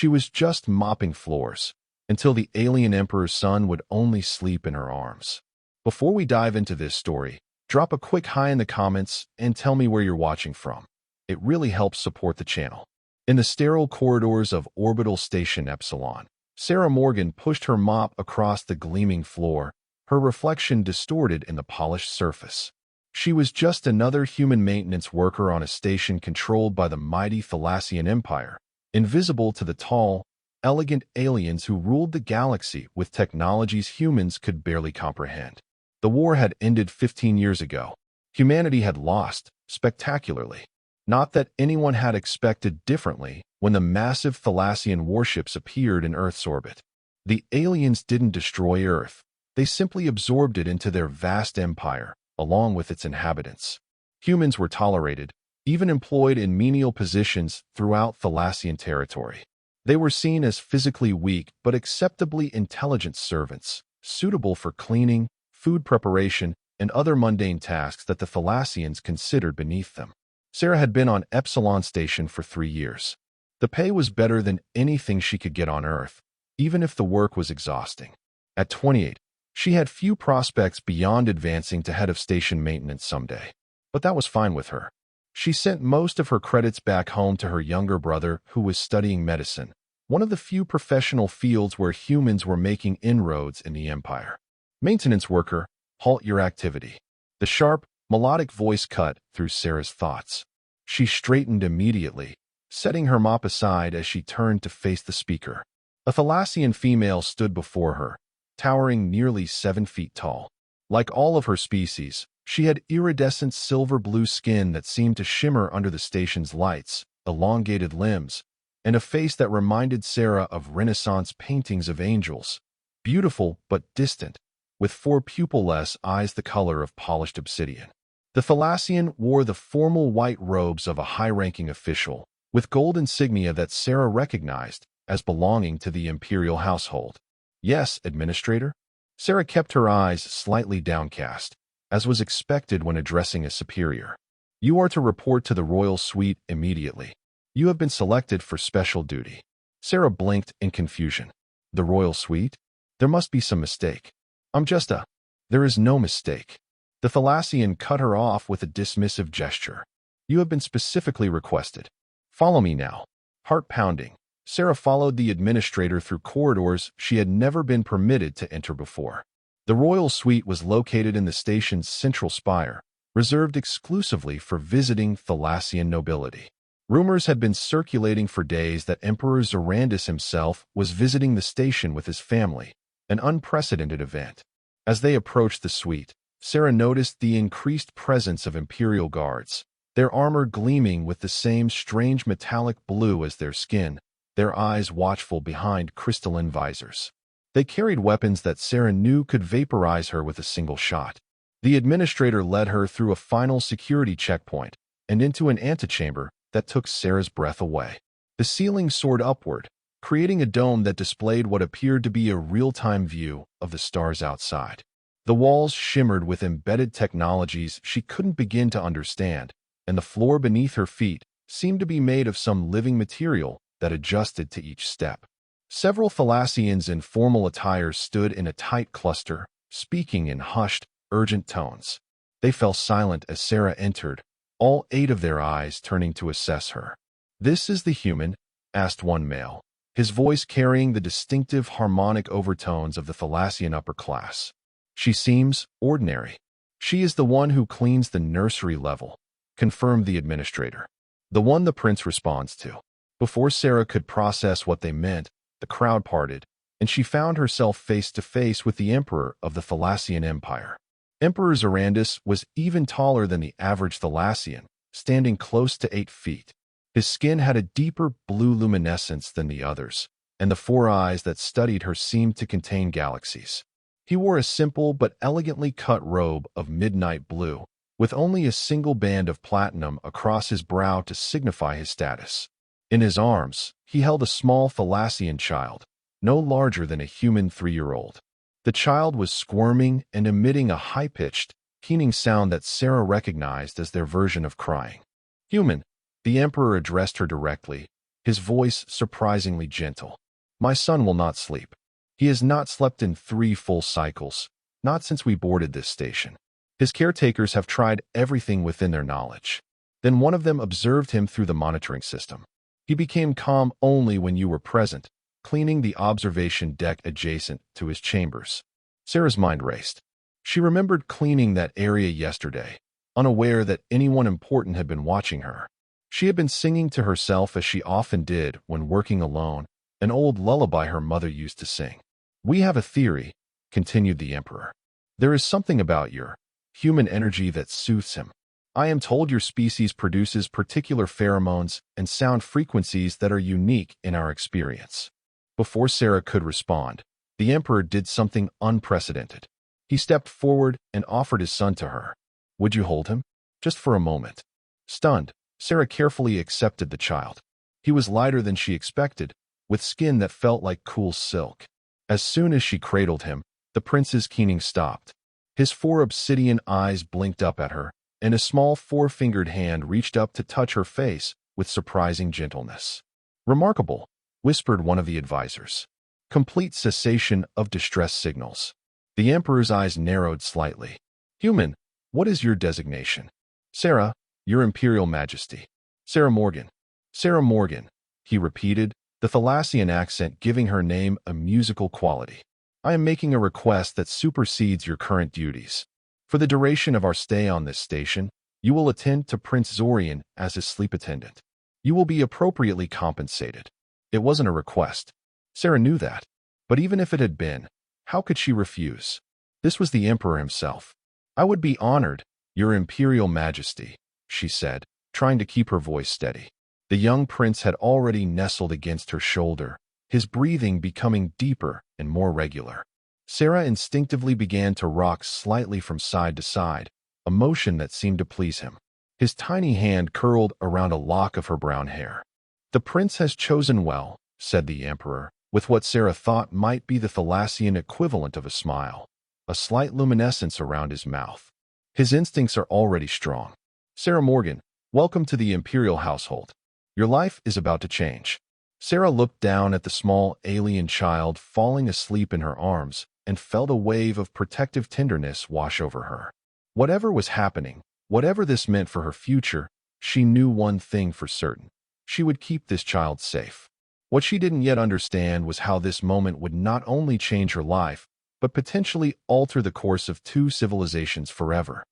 She was just mopping floors, until the alien emperor's son would only sleep in her arms. Before we dive into this story, drop a quick hi in the comments and tell me where you're watching from. It really helps support the channel. In the sterile corridors of Orbital Station Epsilon, Sarah Morgan pushed her mop across the gleaming floor, her reflection distorted in the polished surface. She was just another human maintenance worker on a station controlled by the mighty Thalassian Empire, invisible to the tall, elegant aliens who ruled the galaxy with technologies humans could barely comprehend. The war had ended 15 years ago. Humanity had lost, spectacularly. Not that anyone had expected differently when the massive Thalassian warships appeared in Earth's orbit. The aliens didn't destroy Earth. They simply absorbed it into their vast empire, along with its inhabitants. Humans were tolerated, even employed in menial positions throughout Thalassian territory. They were seen as physically weak but acceptably intelligent servants, suitable for cleaning, food preparation, and other mundane tasks that the Thalassians considered beneath them. Sarah had been on Epsilon Station for 3 years. The pay was better than anything she could get on Earth, even if the work was exhausting. At 28, she had few prospects beyond advancing to head of station maintenance someday. But that was fine with her. She sent most of her credits back home to her younger brother, who was studying medicine, one of the few professional fields where humans were making inroads in the Empire. Maintenance worker, halt your activity. The sharp, melodic voice cut through Sarah's thoughts. She straightened immediately, setting her mop aside as she turned to face the speaker. A Thalassian female stood before her, towering nearly 7 feet tall. Like all of her species, she had iridescent silver-blue skin that seemed to shimmer under the station's lights, elongated limbs, and a face that reminded Sarah of Renaissance paintings of angels, beautiful but distant, with 4 pupil-less eyes the color of polished obsidian. The Thalassian wore the formal white robes of a high-ranking official, with gold insignia that Sarah recognized as belonging to the imperial household. Yes, Administrator? Sarah kept her eyes slightly downcast, as was expected when addressing a superior. You are to report to the royal suite immediately. You have been selected for special duty. Sarah blinked in confusion. The royal suite? There must be some mistake. There is no mistake. The Thalassian cut her off with a dismissive gesture. You have been specifically requested. Follow me now. Heart pounding, Sarah followed the administrator through corridors she had never been permitted to enter before. The royal suite was located in the station's central spire, reserved exclusively for visiting Thalassian nobility. Rumors had been circulating for days that Emperor Zorandis himself was visiting the station with his family, an unprecedented event. As they approached the suite, Sarah noticed the increased presence of Imperial guards, their armor gleaming with the same strange metallic blue as their skin, their eyes watchful behind crystalline visors. They carried weapons that Sarah knew could vaporize her with a single shot. The administrator led her through a final security checkpoint and into an antechamber that took Sarah's breath away. The ceiling soared upward, creating a dome that displayed what appeared to be a real-time view of the stars outside. The walls shimmered with embedded technologies she couldn't begin to understand, and the floor beneath her feet seemed to be made of some living material that adjusted to each step. Several Thalassians in formal attire stood in a tight cluster, speaking in hushed, urgent tones. They fell silent as Sarah entered, all 8 of their eyes turning to assess her. "This is the human?" asked one male, his voice carrying the distinctive harmonic overtones of the Thalassian upper class. "She seems ordinary." "She is the one who cleans the nursery level," confirmed the administrator. "The one the prince responds to." Before Sarah could process what they meant, the crowd parted, and she found herself face to face with the emperor of the Thalassian Empire. Emperor Zorandis was even taller than the average Thalassian, standing close to 8 feet. His skin had a deeper blue luminescence than the others, and the 4 eyes that studied her seemed to contain galaxies. He wore a simple but elegantly cut robe of midnight blue, with only a single band of platinum across his brow to signify his status. In his arms, he held a small Thalassian child, no larger than a human 3-year-old. The child was squirming and emitting a high-pitched, keening sound that Sarah recognized as their version of crying. "Human," the Emperor addressed her directly, his voice surprisingly gentle. My son will not sleep. He has not slept in 3 full cycles, not since we boarded this station. His caretakers have tried everything within their knowledge. Then one of them observed him through the monitoring system. He became calm only when you were present, cleaning the observation deck adjacent to his chambers. Sarah's mind raced. She remembered cleaning that area yesterday, unaware that anyone important had been watching her. She had been singing to herself as she often did when working alone, an old lullaby her mother used to sing. We have a theory, continued the Emperor. There is something about your human energy that soothes him. I am told your species produces particular pheromones and sound frequencies that are unique in our experience. Before Sarah could respond, the Emperor did something unprecedented. He stepped forward and offered his son to her. Would you hold him? Just for a moment. Stunned, Sarah carefully accepted the child. He was lighter than she expected, with skin that felt like cool silk. As soon as she cradled him, the prince's keening stopped. His 4 obsidian eyes blinked up at her, and a small 4-fingered hand reached up to touch her face with surprising gentleness. Remarkable, whispered one of the advisors. Complete cessation of distress signals. The Emperor's eyes narrowed slightly. Human, what is your designation? Sarah, your Imperial Majesty. Sarah Morgan. Sarah Morgan, he repeated, the Thalassian accent giving her name a musical quality. I am making a request that supersedes your current duties. For the duration of our stay on this station, you will attend to Prince Zorian as his sleep attendant. You will be appropriately compensated. It wasn't a request. Sarah knew that. But even if it had been, how could she refuse? This was the Emperor himself. I would be honored, your Imperial Majesty, she said, trying to keep her voice steady. The young prince had already nestled against her shoulder, his breathing becoming deeper and more regular. Sarah instinctively began to rock slightly from side to side, a motion that seemed to please him. His tiny hand curled around a lock of her brown hair. The prince has chosen well, said the Emperor, with what Sarah thought might be the Thalassian equivalent of a smile, a slight luminescence around his mouth. His instincts are already strong. Sarah Morgan, welcome to the Imperial household. Your life is about to change. Sarah looked down at the small alien child falling asleep in her arms and felt a wave of protective tenderness wash over her. Whatever was happening, whatever this meant for her future, she knew one thing for certain. She would keep this child safe. What she didn't yet understand was how this moment would not only change her life, but potentially alter the course of 2 civilizations forever.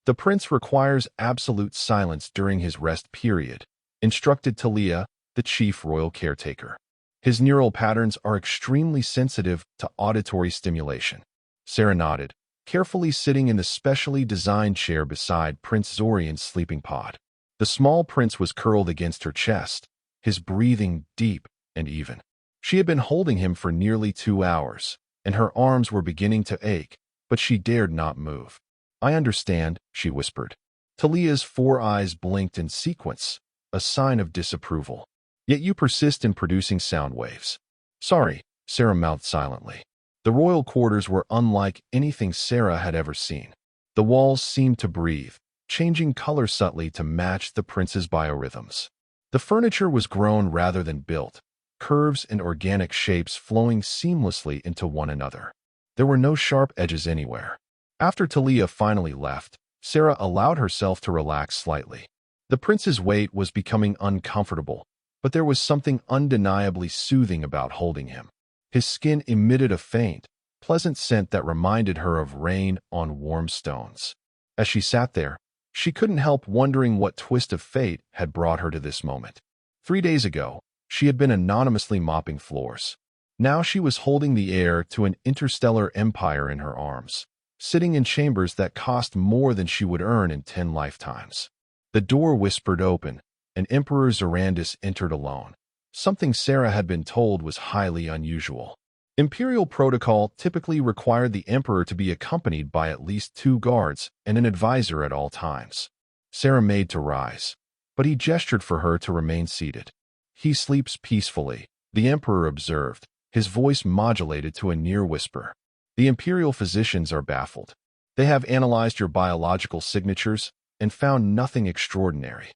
The prince requires absolute silence during his rest period, instructed Talia, the chief royal caretaker. His neural patterns are extremely sensitive to auditory stimulation. Sarah nodded, carefully sitting in the specially designed chair beside Prince Zorian's sleeping pod. The small prince was curled against her chest, his breathing deep and even. She had been holding him for nearly 2 hours, and her arms were beginning to ache, but she dared not move. I understand, she whispered. Talia's 4 eyes blinked in sequence, a sign of disapproval. Yet you persist in producing sound waves. Sorry, Sarah mouthed silently. The royal quarters were unlike anything Sarah had ever seen. The walls seemed to breathe, changing color subtly to match the prince's biorhythms. The furniture was grown rather than built, curves and organic shapes flowing seamlessly into one another. There were no sharp edges anywhere. After Talia finally left, Sarah allowed herself to relax slightly. The prince's weight was becoming uncomfortable, but there was something undeniably soothing about holding him. His skin emitted a faint, pleasant scent that reminded her of rain on warm stones. As she sat there, she couldn't help wondering what twist of fate had brought her to this moment. 3 days ago, she had been anonymously mopping floors. Now she was holding the heir to an interstellar empire in her arms, sitting in chambers that cost more than she would earn in 10 lifetimes. The door whispered open, and Emperor Zorandis entered alone. Something Sarah had been told was highly unusual. Imperial protocol typically required the Emperor to be accompanied by at least 2 guards and an advisor at all times. Sarah made to rise, but he gestured for her to remain seated. He sleeps peacefully, the Emperor observed, his voice modulated to a near whisper. The Imperial physicians are baffled. They have analyzed your biological signatures and found nothing extraordinary.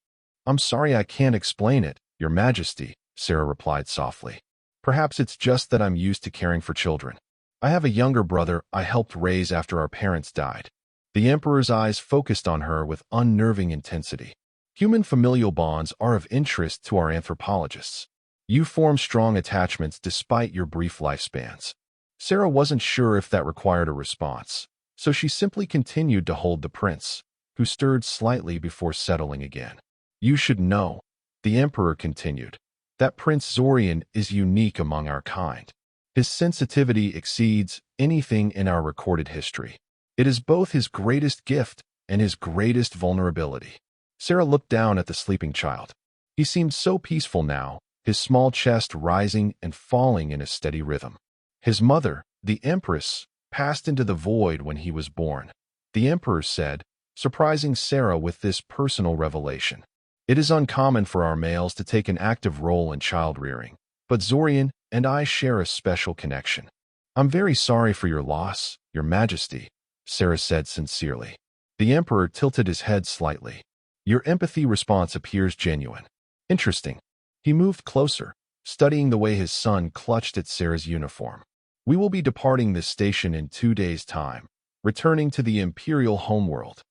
I'm sorry I can't explain it, Your Majesty, Sarah replied softly. Perhaps it's just that I'm used to caring for children. I have a younger brother I helped raise after our parents died. The Emperor's eyes focused on her with unnerving intensity. Human familial bonds are of interest to our anthropologists. You form strong attachments despite your brief lifespans. Sarah wasn't sure if that required a response, so she simply continued to hold the prince, who stirred slightly before settling again. You should know, the Emperor continued, that Prince Zorian is unique among our kind. His sensitivity exceeds anything in our recorded history. It is both his greatest gift and his greatest vulnerability. Sarah looked down at the sleeping child. He seemed so peaceful now, his small chest rising and falling in a steady rhythm. His mother, the Empress, passed into the void when he was born, the Emperor said, surprising Sarah with this personal revelation. It is uncommon for our males to take an active role in child-rearing, but Zorian and I share a special connection. I'm very sorry for your loss, Your Majesty, Sarah said sincerely. The Emperor tilted his head slightly. Your empathy response appears genuine. Interesting. He moved closer, studying the way his son clutched at Sarah's uniform. We will be departing this station in 2 days' time, returning to the Imperial homeworld.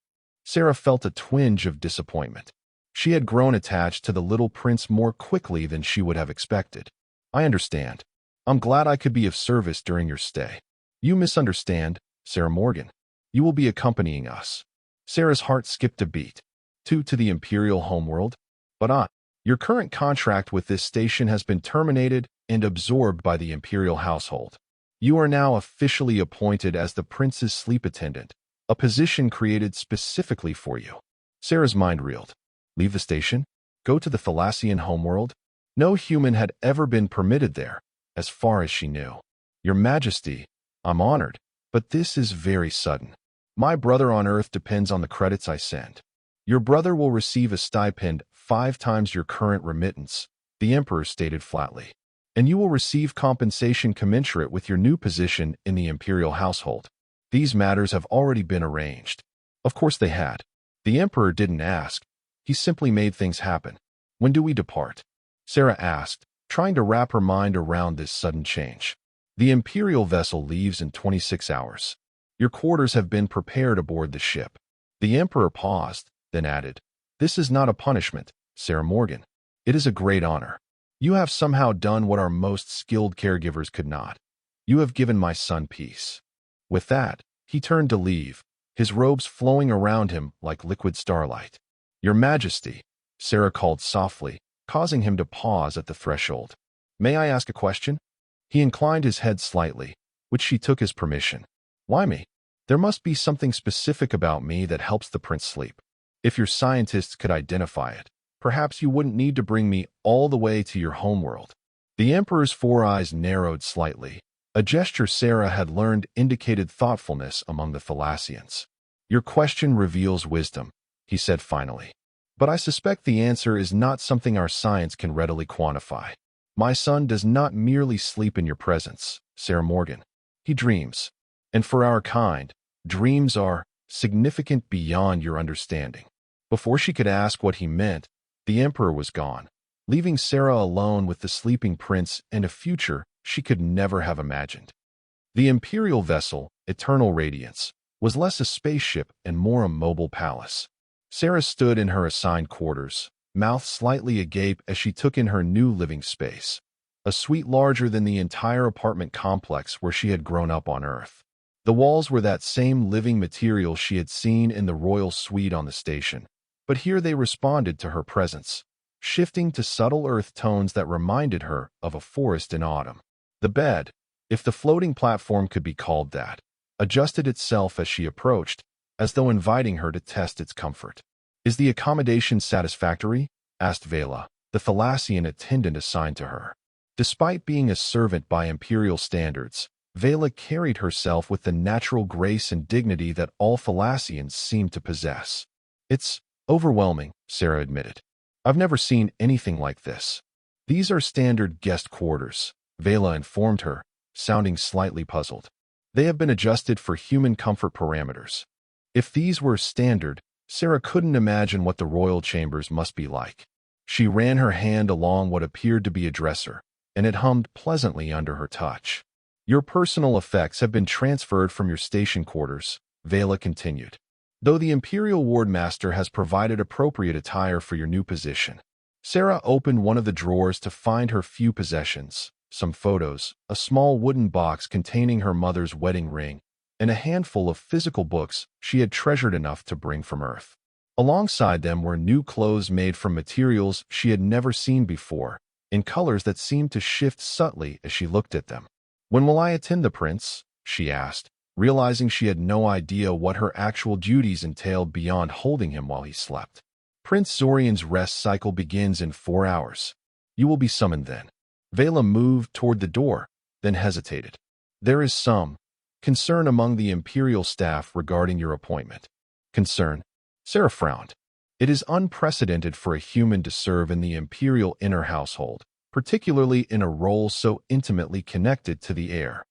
Sarah felt a twinge of disappointment. She had grown attached to the little prince more quickly than she would have expected. I understand. I'm glad I could be of service during your stay. You misunderstand, Sarah Morgan. You will be accompanying us. Sarah's heart skipped a beat. To the Imperial homeworld? But your current contract with this station has been terminated and absorbed by the Imperial household. You are now officially appointed as the prince's sleep attendant, a position created specifically for you. Sarah's mind reeled. Leave the station? Go to the Thalassian homeworld? No human had ever been permitted there, as far as she knew. Your Majesty, I'm honored, but this is very sudden. My brother on Earth depends on the credits I send. Your brother will receive a stipend 5 times your current remittance, the Emperor stated flatly. And you will receive compensation commensurate with your new position in the Imperial household. These matters have already been arranged. Of course they had. The Emperor didn't ask. He simply made things happen. When do we depart? Sarah asked, trying to wrap her mind around this sudden change. The Imperial vessel leaves in 26 hours. Your quarters have been prepared aboard the ship. The Emperor paused, then added, This is not a punishment, Sarah Morgan. It is a great honor. You have somehow done what our most skilled caregivers could not. You have given my son peace. With that, he turned to leave, his robes flowing around him like liquid starlight. Your Majesty, Sarah called softly, causing him to pause at the threshold. May I ask a question? He inclined his head slightly, which she took as permission. Why me? There must be something specific about me that helps the prince sleep. If your scientists could identify it, perhaps you wouldn't need to bring me all the way to your homeworld. The Emperor's 4 eyes narrowed slightly, a gesture Sarah had learned indicated thoughtfulness among the Thalassians. Your question reveals wisdom, he said finally. But I suspect the answer is not something our science can readily quantify. My son does not merely sleep in your presence, Sarah Morgan. He dreams. And for our kind, dreams are significant beyond your understanding. Before she could ask what he meant, the Emperor was gone, leaving Sarah alone with the sleeping prince and a future she could never have imagined. The Imperial vessel, Eternal Radiance, was less a spaceship and more a mobile palace. Sarah stood in her assigned quarters, mouth slightly agape as she took in her new living space, a suite larger than the entire apartment complex where she had grown up on Earth. The walls were that same living material she had seen in the royal suite on the station, but here they responded to her presence, shifting to subtle earth tones that reminded her of a forest in autumn. The bed, if the floating platform could be called that, adjusted itself as she approached, as though inviting her to test its comfort. Is the accommodation satisfactory? Asked Vela, the Thalassian attendant assigned to her. Despite being a servant by imperial standards, Vela carried herself with the natural grace and dignity that all Thalassians seemed to possess. It's overwhelming, Sarah admitted. I've never seen anything like this. These are standard guest quarters, Vela informed her, sounding slightly puzzled. They have been adjusted for human comfort parameters. If these were standard, Sarah couldn't imagine what the royal chambers must be like. She ran her hand along what appeared to be a dresser, and it hummed pleasantly under her touch. Your personal effects have been transferred from your station quarters, Vela continued. Though the Imperial Wardmaster has provided appropriate attire for your new position. Sarah opened one of the drawers to find her few possessions, some photos, a small wooden box containing her mother's wedding ring, and a handful of physical books she had treasured enough to bring from Earth. Alongside them were new clothes made from materials she had never seen before, in colors that seemed to shift subtly as she looked at them. "When will I attend the prince?" she asked, realizing she had no idea what her actual duties entailed beyond holding him while he slept. "Prince Zorian's rest cycle begins in 4 hours. You will be summoned then." Vela moved toward the door, then hesitated. "There is some concern among the Imperial staff regarding your appointment." "Concern?" Sarah frowned. "It is unprecedented for a human to serve in the Imperial inner household, particularly in a role so intimately connected to the heir."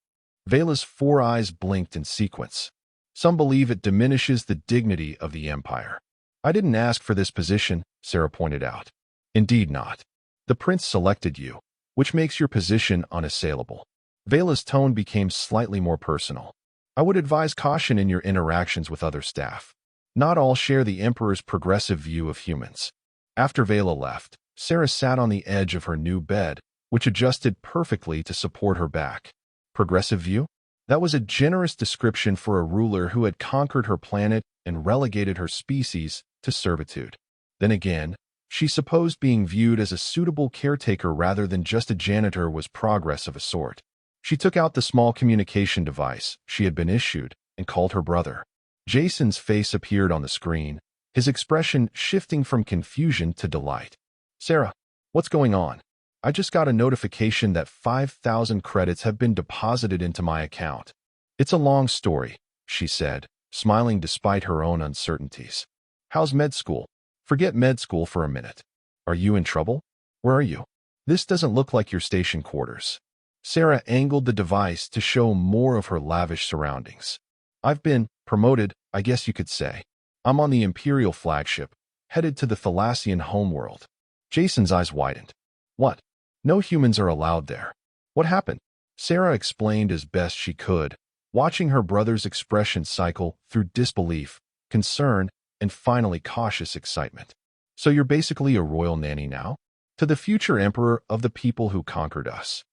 Vela's 4 eyes blinked in sequence. "Some believe it diminishes the dignity of the Empire." "I didn't ask for this position," Sarah pointed out. "Indeed not. The prince selected you, which makes your position unassailable." Vela's tone became slightly more personal. "I would advise caution in your interactions with other staff. Not all share the Emperor's progressive view of humans." After Vela left, Sarah sat on the edge of her new bed, which adjusted perfectly to support her back. Progressive view? That was a generous description for a ruler who had conquered her planet and relegated her species to servitude. Then again, she supposed being viewed as a suitable caretaker rather than just a janitor was progress of a sort. She took out the small communication device she had been issued and called her brother. Jason's face appeared on the screen, his expression shifting from confusion to delight. "Sarah, what's going on? I just got a notification that 5,000 credits have been deposited into my account." "It's a long story," she said, smiling despite her own uncertainties. "How's med school?" "Forget med school for a minute. Are you in trouble? Where are you? This doesn't look like your station quarters." Sarah angled the device to show more of her lavish surroundings. "I've been promoted, I guess you could say. I'm on the Imperial flagship, headed to the Thalassian homeworld." Jason's eyes widened. "What? No humans are allowed there. What happened?" Sarah explained as best she could, watching her brother's expression cycle through disbelief, concern, and finally cautious excitement. "So you're basically a royal nanny now? To the future emperor of the people who conquered us."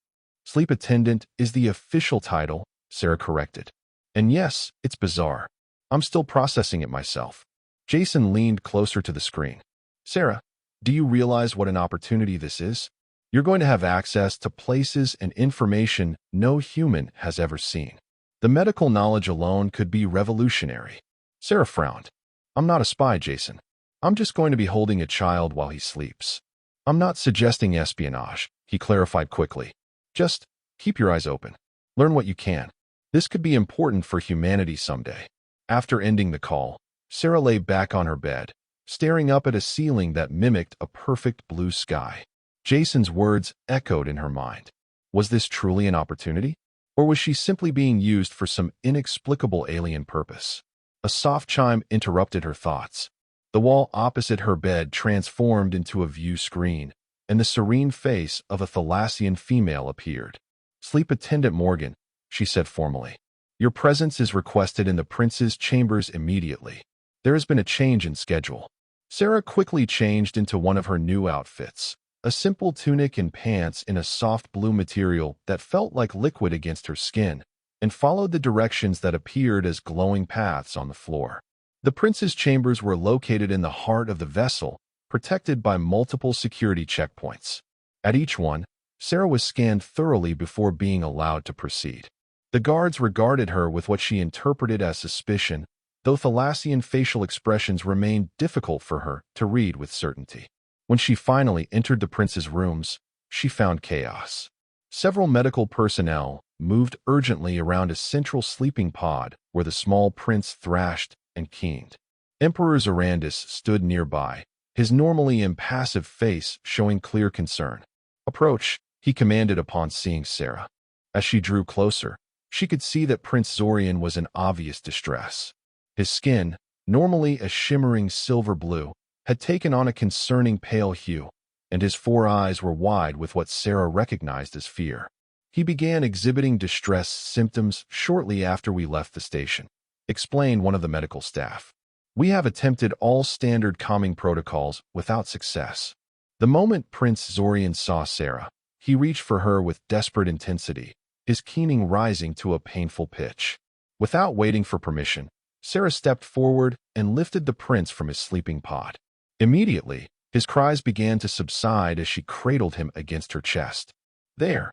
"Sleep attendant is the official title," Sarah corrected. "And yes, it's bizarre. I'm still processing it myself." Jason leaned closer to the screen. "Sarah, do you realize what an opportunity this is? You're going to have access to places and information no human has ever seen. The medical knowledge alone could be revolutionary." Sarah frowned. "I'm not a spy, Jason. I'm just going to be holding a child while he sleeps." "I'm not suggesting espionage," he clarified quickly. "Just keep your eyes open. Learn what you can. This could be important for humanity someday." After ending the call, Sarah lay back on her bed, staring up at a ceiling that mimicked a perfect blue sky. Jason's words echoed in her mind. Was this truly an opportunity? Or was she simply being used for some inexplicable alien purpose? A soft chime interrupted her thoughts. The wall opposite her bed transformed into a view screen, and the serene face of a Thalassian female appeared. "Sleep attendant Morgan," she said formally. "Your presence is requested in the prince's chambers immediately. There has been a change in schedule." Sarah quickly changed into one of her new outfits, a simple tunic and pants in a soft blue material that felt like liquid against her skin, and followed the directions that appeared as glowing paths on the floor. The prince's chambers were located in the heart of the vessel, protected by multiple security checkpoints. At each one, Sarah was scanned thoroughly before being allowed to proceed. The guards regarded her with what she interpreted as suspicion, though Thalassian facial expressions remained difficult for her to read with certainty. When she finally entered the prince's rooms, she found chaos. Several medical personnel moved urgently around a central sleeping pod where the small prince thrashed and keened. Emperor Zorandis stood nearby, his normally impassive face showing clear concern. "Approach," he commanded upon seeing Sarah. As she drew closer, she could see that Prince Zorian was in obvious distress. His skin, normally a shimmering silver blue, had taken on a concerning pale hue, and his 4 eyes were wide with what Sarah recognized as fear. He began exhibiting distress symptoms shortly after we left the station, explained one of the medical staff. We have attempted all standard calming protocols without success. The moment Prince Zorian saw Sarah, he reached for her with desperate intensity, his keening rising to a painful pitch. Without waiting for permission, Sarah stepped forward and lifted the prince from his sleeping pod. Immediately, his cries began to subside as she cradled him against her chest. There,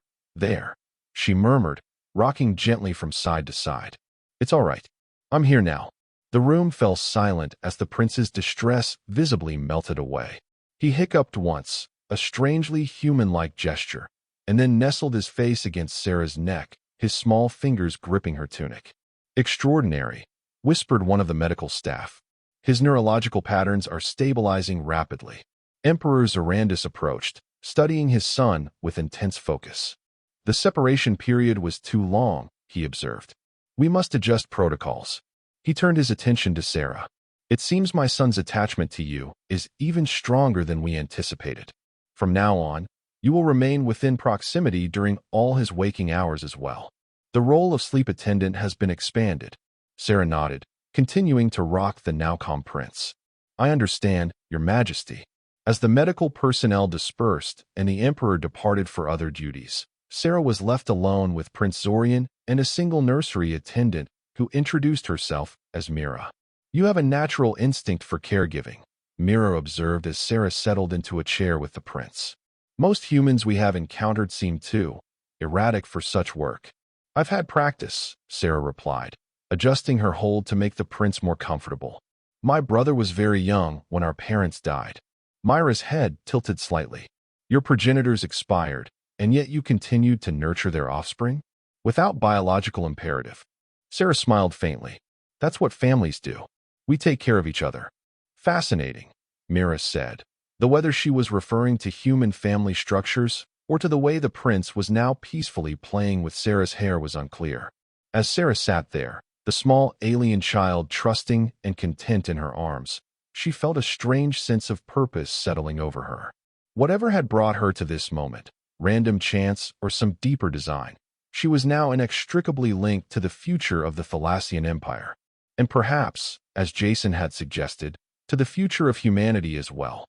she murmured, rocking gently from side to side. It's all right. I'm here now. The room fell silent as the prince's distress visibly melted away. He hiccuped once, a strangely human-like gesture, and then nestled his face against Sarah's neck, his small fingers gripping her tunic. Extraordinary, whispered one of the medical staff. His neurological patterns are stabilizing rapidly. Emperor Zorandus approached, studying his son with intense focus. The separation period was too long, he observed. We must adjust protocols. He turned his attention to Sarah. It seems my son's attachment to you is even stronger than we anticipated. From now on, you will remain within proximity during all his waking hours as well. The role of sleep attendant has been expanded. Sarah nodded, continuing to rock the now calm prince. I understand, Your Majesty. As the medical personnel dispersed and the emperor departed for other duties, Sarah was left alone with Prince Zorian and a single nursery attendant who introduced herself as Mira. You have a natural instinct for caregiving, Mira observed as Sarah settled into a chair with the prince. Most humans we have encountered seem too erratic for such work. I've had practice, Sarah replied, adjusting her hold to make the prince more comfortable. My brother was very young when our parents died. Myra's head tilted slightly. Your progenitors expired, and yet you continued to nurture their offspring? Without biological imperative. Sarah smiled faintly. That's what families do. We take care of each other. Fascinating, Mira said, though whether she was referring to human family structures or to the way the prince was now peacefully playing with Sarah's hair was unclear. As Sarah sat there, the small alien child trusting and content in her arms, she felt a strange sense of purpose settling over her. Whatever had brought her to this moment, random chance or some deeper design, she was now inextricably linked to the future of the Thalassian Empire, and perhaps, as Jason had suggested, to the future of humanity as well.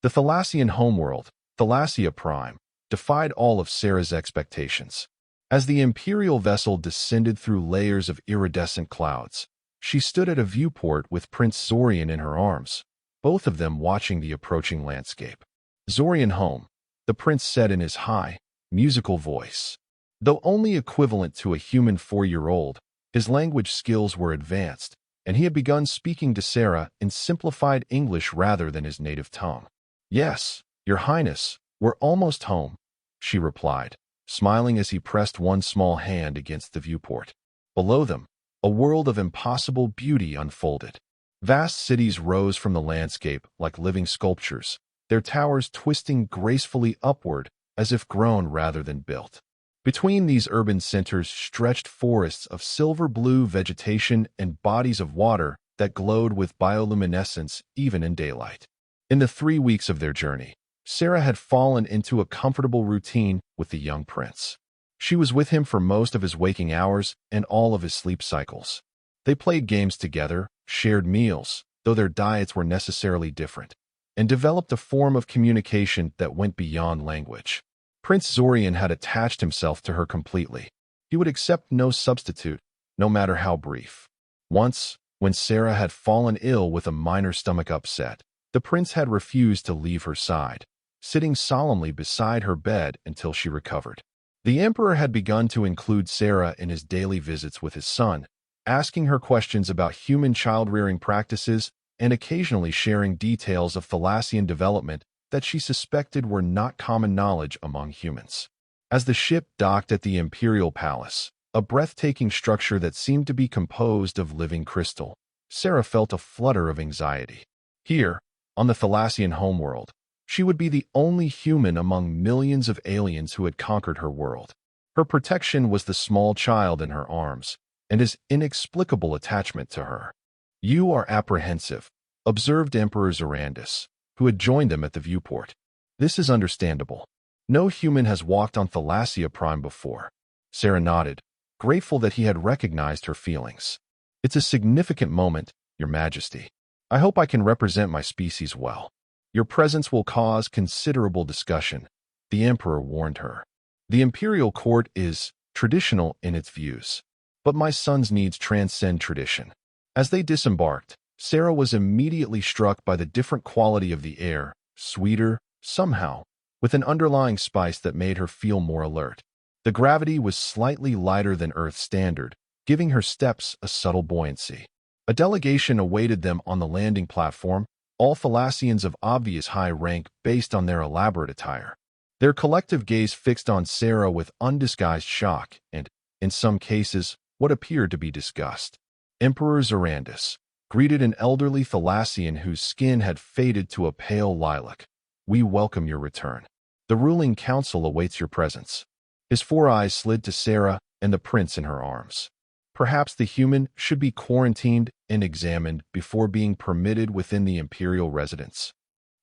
The Thalassian homeworld, Thalassia Prime, defied all of Sarah's expectations. As the Imperial vessel descended through layers of iridescent clouds, she stood at a viewport with Prince Zorian in her arms, both of them watching the approaching landscape. Zorian home, the prince said in his high, musical voice. Though only equivalent to a human 4-year-old, his language skills were advanced, and he had begun speaking to Sarah in simplified English rather than his native tongue. Yes, Your Highness, we're almost home, she replied, smiling as he pressed one small hand against the viewport. Below them, a world of impossible beauty unfolded. Vast cities rose from the landscape like living sculptures, their towers twisting gracefully upward as if grown rather than built. Between these urban centers stretched forests of silver-blue vegetation and bodies of water that glowed with bioluminescence even in daylight. In the 3 weeks of their journey, Sarah had fallen into a comfortable routine with the young prince. She was with him for most of his waking hours and all of his sleep cycles. They played games together, shared meals, though their diets were necessarily different, and developed a form of communication that went beyond language. Prince Zorian had attached himself to her completely. He would accept no substitute, no matter how brief. Once, when Sarah had fallen ill with a minor stomach upset, the prince had refused to leave her side, sitting solemnly beside her bed until she recovered. The emperor had begun to include Sarah in his daily visits with his son, asking her questions about human child-rearing practices and occasionally sharing details of Thalassian development that she suspected were not common knowledge among humans. As the ship docked at the Imperial Palace, a breathtaking structure that seemed to be composed of living crystal, Sarah felt a flutter of anxiety. Here, on the Thalassian homeworld, she would be the only human among millions of aliens who had conquered her world. Her protection was the small child in her arms, and his inexplicable attachment to her. You are apprehensive, observed Emperor Zorandus, who had joined them at the viewport. This is understandable. No human has walked on Thalassia Prime before. Sarah nodded, grateful that he had recognized her feelings. It's a significant moment, Your Majesty. I hope I can represent my species well. Your presence will cause considerable discussion, the Emperor warned her. The Imperial Court is traditional in its views, but my son's needs transcend tradition. As they disembarked, Sarah was immediately struck by the different quality of the air, sweeter, somehow, with an underlying spice that made her feel more alert. The gravity was slightly lighter than Earth standard, giving her steps a subtle buoyancy. A delegation awaited them on the landing platform, all Thalassians of obvious high rank based on their elaborate attire. Their collective gaze fixed on Sarah with undisguised shock and, in some cases, what appeared to be disgust. Emperor Zorandus greeted an elderly Thalassian whose skin had faded to a pale lilac. We welcome your return. The ruling council awaits your presence. His 4 eyes slid to Sarah and the prince in her arms. Perhaps the human should be quarantined and examined before being permitted within the imperial residence.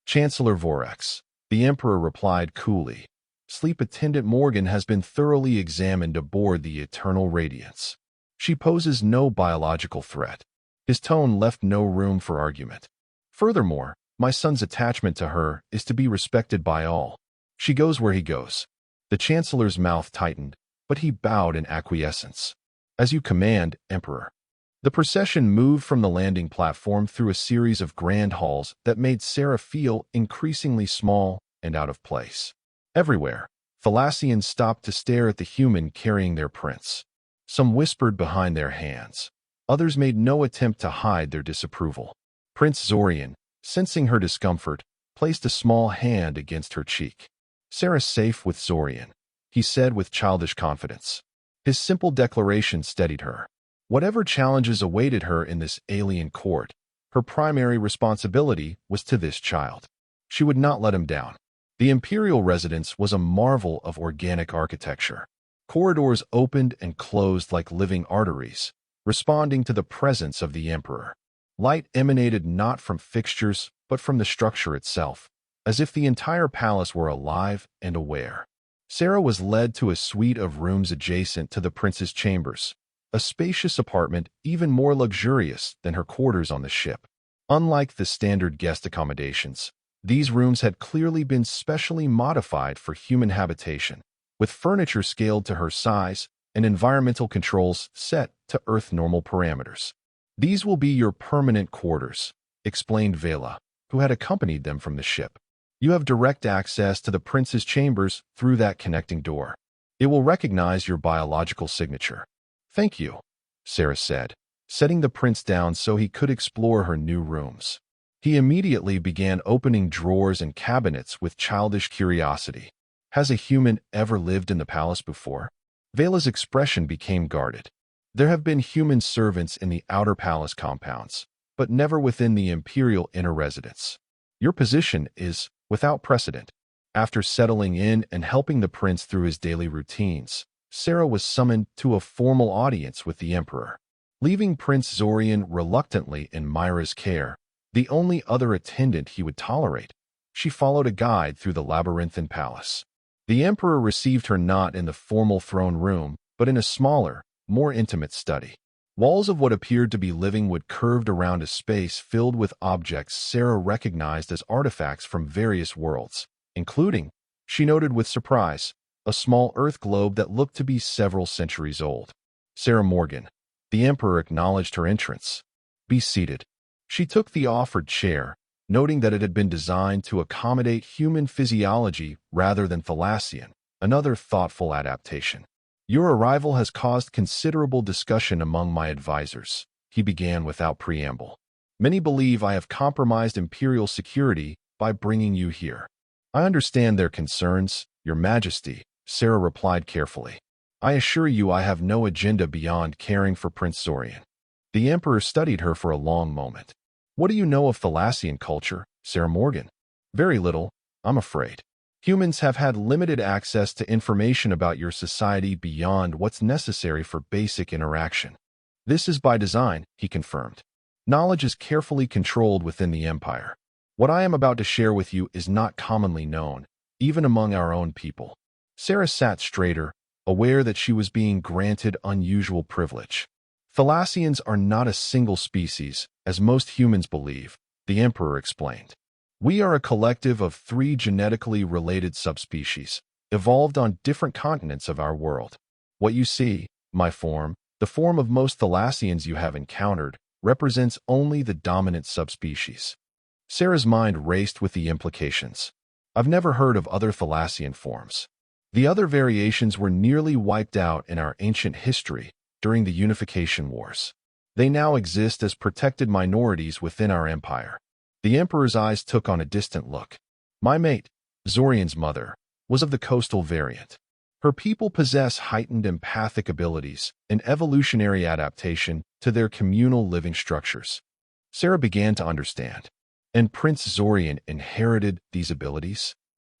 Chancellor Vorax, the emperor replied coolly. Sleep attendant Morgan has been thoroughly examined aboard the Eternal Radiance. She poses no biological threat. His tone left no room for argument. Furthermore, my son's attachment to her is to be respected by all. She goes where he goes. The chancellor's mouth tightened, but he bowed in acquiescence. As you command, Emperor. The procession moved from the landing platform through a series of grand halls that made Sarah feel increasingly small and out of place. Everywhere, Thalassians stopped to stare at the human carrying their prince. Some whispered behind their hands. Others made no attempt to hide their disapproval. Prince Zorian, sensing her discomfort, placed a small hand against her cheek. Sarah's safe with Zorian, he said with childish confidence. His simple declaration steadied her. Whatever challenges awaited her in this alien court, her primary responsibility was to this child. She would not let him down. The imperial residence was a marvel of organic architecture. Corridors opened and closed like living arteries, responding to the presence of the emperor. Light emanated not from fixtures, but from the structure itself, as if the entire palace were alive and aware. Sarah was led to a suite of rooms adjacent to the prince's chambers, a spacious apartment even more luxurious than her quarters on the ship. Unlike the standard guest accommodations, these rooms had clearly been specially modified for human habitation, with furniture scaled to her size and environmental controls set to Earth normal parameters. These will be your permanent quarters, explained Vela, who had accompanied them from the ship. You have direct access to the prince's chambers through that connecting door. It will recognize your biological signature. Thank you, Sarah said, setting the prince down so he could explore her new rooms. He immediately began opening drawers and cabinets with childish curiosity. Has a human ever lived in the palace before? Vela's expression became guarded. There have been human servants in the outer palace compounds, but never within the imperial inner residence. Your position is without precedent. After settling in and helping the prince through his daily routines, Sarah was summoned to a formal audience with the emperor. Leaving Prince Zorian reluctantly in Myra's care, the only other attendant he would tolerate, she followed a guide through the labyrinthine palace. The emperor received her not in the formal throne room, but in a smaller, more intimate study. Walls of what appeared to be living wood curved around a space filled with objects Sarah recognized as artifacts from various worlds, including, she noted with surprise, a small Earth globe that looked to be several centuries old. Sarah Morgan. The emperor acknowledged her entrance. Be seated. She took the offered chair, noting that it had been designed to accommodate human physiology rather than Thalassian, another thoughtful adaptation. Your arrival has caused considerable discussion among my advisors, he began without preamble. Many believe I have compromised imperial security by bringing you here. I understand their concerns, Your Majesty, Sarah replied carefully. I assure you I have no agenda beyond caring for Prince Zorian. The emperor studied her for a long moment. What do you know of Thalassian culture, Sarah Morgan? Very little, I'm afraid. Humans have had limited access to information about your society beyond what's necessary for basic interaction. This is by design, he confirmed. Knowledge is carefully controlled within the Empire. What I am about to share with you is not commonly known, even among our own people. Sarah sat straighter, aware that she was being granted unusual privilege. Thalassians are not a single species, as most humans believe, the Emperor explained. We are a collective of 3 genetically related subspecies, evolved on different continents of our world. What you see, my form, the form of most Thalassians you have encountered, represents only the dominant subspecies. Sarah's mind raced with the implications. I've never heard of other Thalassian forms. The other variations were nearly wiped out in our ancient history during the Unification Wars. They now exist as protected minorities within our empire. The Emperor's eyes took on a distant look. My mate, Zorian's mother, was of the coastal variant. Her people possess heightened empathic abilities and evolutionary adaptation to their communal living structures. Sarah began to understand. And Prince Zorian inherited these abilities?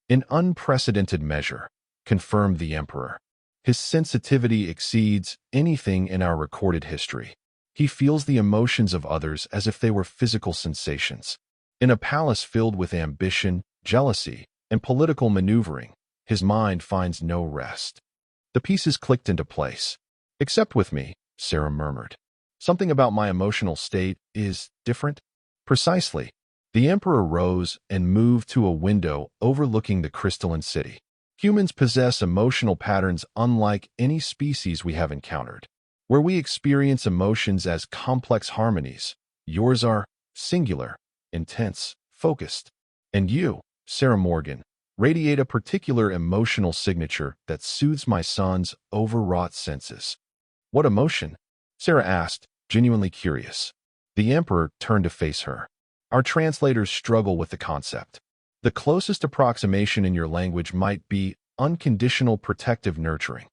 In unprecedented measure, confirmed the Emperor. His sensitivity exceeds anything in our recorded history. He feels the emotions of others as if they were physical sensations. In a palace filled with ambition, jealousy, and political maneuvering, his mind finds no rest. The pieces clicked into place. Except with me, Sarah murmured. Something about my emotional state is different? Precisely. The Emperor rose and moved to a window overlooking the crystalline city. Humans possess emotional patterns unlike any species we have encountered. Where we experience emotions as complex harmonies, yours are singular, intense, focused. And you, Sarah Morgan, radiate a particular emotional signature that soothes my son's overwrought senses. What emotion? Sarah asked, genuinely curious. The Emperor turned to face her. Our translators struggle with the concept. The closest approximation in your language might be unconditional protective nurturing.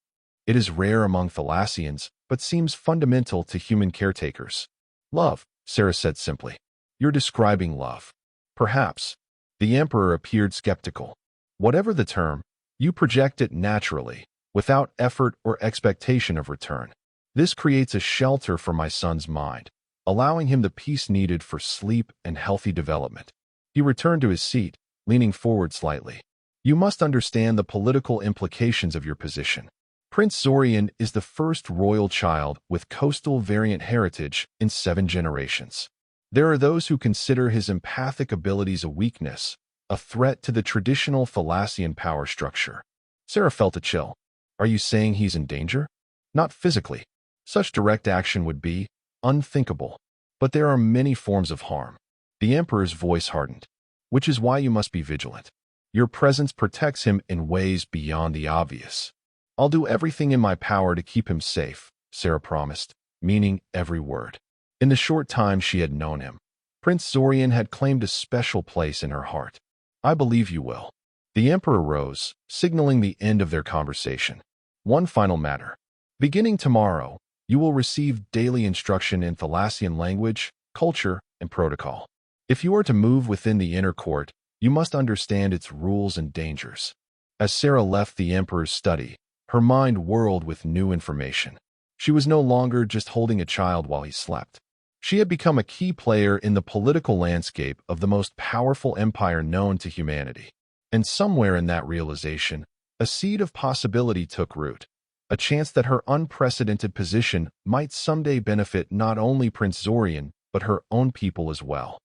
It is rare among Thalassians, but seems fundamental to human caretakers. Love, Sarah said simply. You're describing love. Perhaps. The Emperor appeared skeptical. Whatever the term, you project it naturally, without effort or expectation of return. This creates a shelter for my son's mind, allowing him the peace needed for sleep and healthy development. He returned to his seat, leaning forward slightly. You must understand the political implications of your position. Prince Zorian is the first royal child with coastal variant heritage in 7 generations. There are those who consider his empathic abilities a weakness, a threat to the traditional Thalassian power structure. Sarah felt a chill. Are you saying he's in danger? Not physically. Such direct action would be unthinkable. But there are many forms of harm. The Emperor's voice hardened. Which is why you must be vigilant. Your presence protects him in ways beyond the obvious. I'll do everything in my power to keep him safe, Sarah promised, meaning every word. In the short time she had known him, Prince Zorian had claimed a special place in her heart. I believe you will. The Emperor rose, signaling the end of their conversation. One final matter. Beginning tomorrow, you will receive daily instruction in Thalassian language, culture, and protocol. If you are to move within the inner court, you must understand its rules and dangers. As Sarah left the Emperor's study, her mind whirled with new information. She was no longer just holding a child while he slept. She had become a key player in the political landscape of the most powerful empire known to humanity. And somewhere in that realization, a seed of possibility took root, a chance that her unprecedented position might someday benefit not only Prince Zorian, but her own people as well.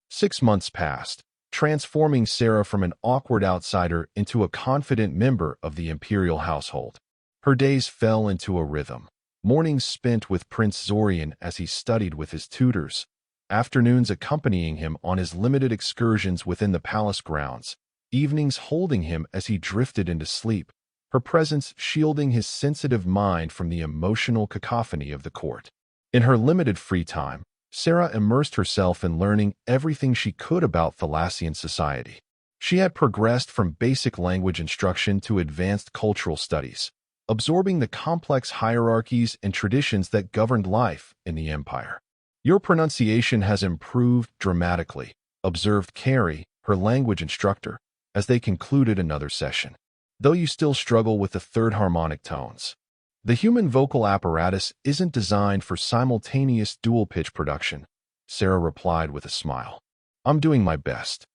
6 months passed, transforming Sarah from an awkward outsider into a confident member of the imperial household. Her days fell into a rhythm. Mornings spent with Prince Zorian as he studied with his tutors, afternoons accompanying him on his limited excursions within the palace grounds, evenings holding him as he drifted into sleep, her presence shielding his sensitive mind from the emotional cacophony of the court. In her limited free time, Sarah immersed herself in learning everything she could about Thalassian society. She had progressed from basic language instruction to advanced cultural studies, absorbing the complex hierarchies and traditions that governed life in the empire. Your pronunciation has improved dramatically, observed Carrie, her language instructor, as they concluded another session. Though you still struggle with the third harmonic tones. The human vocal apparatus isn't designed for simultaneous dual-pitch production, Sarah replied with a smile. I'm doing my best.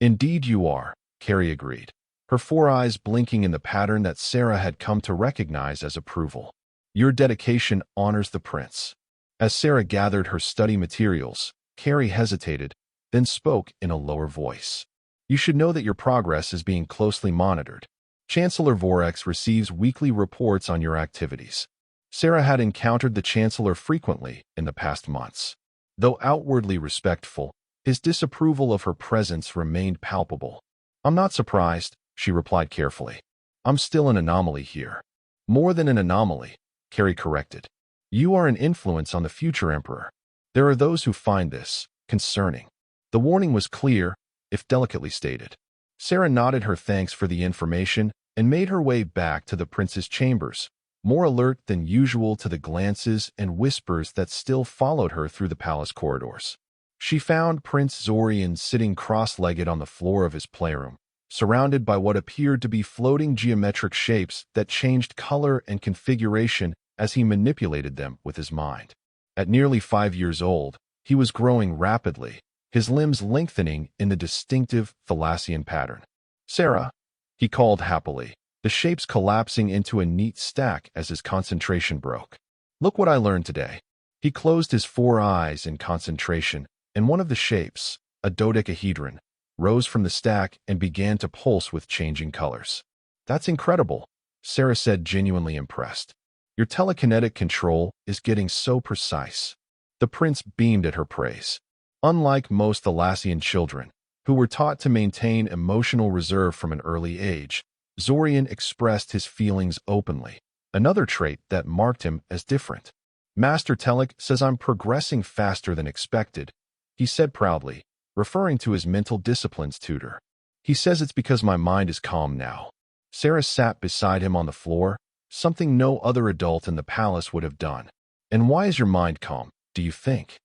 Indeed you are, Carrie agreed, her four eyes blinking in the pattern that Sarah had come to recognize as approval. Your dedication honors the prince. As Sarah gathered her study materials, Carrie hesitated, then spoke in a lower voice. You should know that your progress is being closely monitored. Chancellor Vorex receives weekly reports on your activities. Sarah had encountered the Chancellor frequently in the past months. Though outwardly respectful, his disapproval of her presence remained palpable. I'm not surprised, she replied carefully. I'm still an anomaly here. More than an anomaly, Carrie corrected. You are an influence on the future emperor. There are those who find this concerning. The warning was clear, if delicately stated. Sarah nodded her thanks for the information and made her way back to the prince's chambers, more alert than usual to the glances and whispers that still followed her through the palace corridors. She found Prince Zorian sitting cross-legged on the floor of his playroom, surrounded by what appeared to be floating geometric shapes that changed color and configuration as he manipulated them with his mind. At nearly 5 years old, he was growing rapidly, his limbs lengthening in the distinctive Thalassian pattern. Sarah, he called happily, the shapes collapsing into a neat stack as his concentration broke. Look what I learned today. He closed his four eyes in concentration, and one of the shapes, a dodecahedron, rose from the stack and began to pulse with changing colors. That's incredible, Sarah said, genuinely impressed. Your telekinetic control is getting so precise. The prince beamed at her praise. Unlike most Thalassian children, who were taught to maintain emotional reserve from an early age, Zorian expressed his feelings openly, another trait that marked him as different. Master Telek says I'm progressing faster than expected, he said proudly, referring to his mental disciplines tutor. He says it's because my mind is calm now. Sarah sat beside him on the floor, something no other adult in the palace would have done. And why is your mind calm, do you think?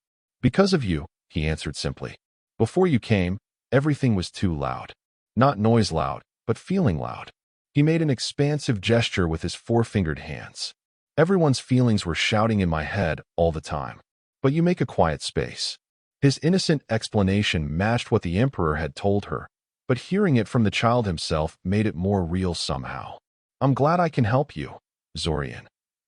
Because of you, he answered simply. Before you came, everything was too loud. Not noise loud, but feeling loud. He made an expansive gesture with his four-fingered hands. Everyone's feelings were shouting in my head all the time. But you make a quiet space. His innocent explanation matched what the emperor had told her, but hearing it from the child himself made it more real somehow. I'm glad I can help you, Zorian,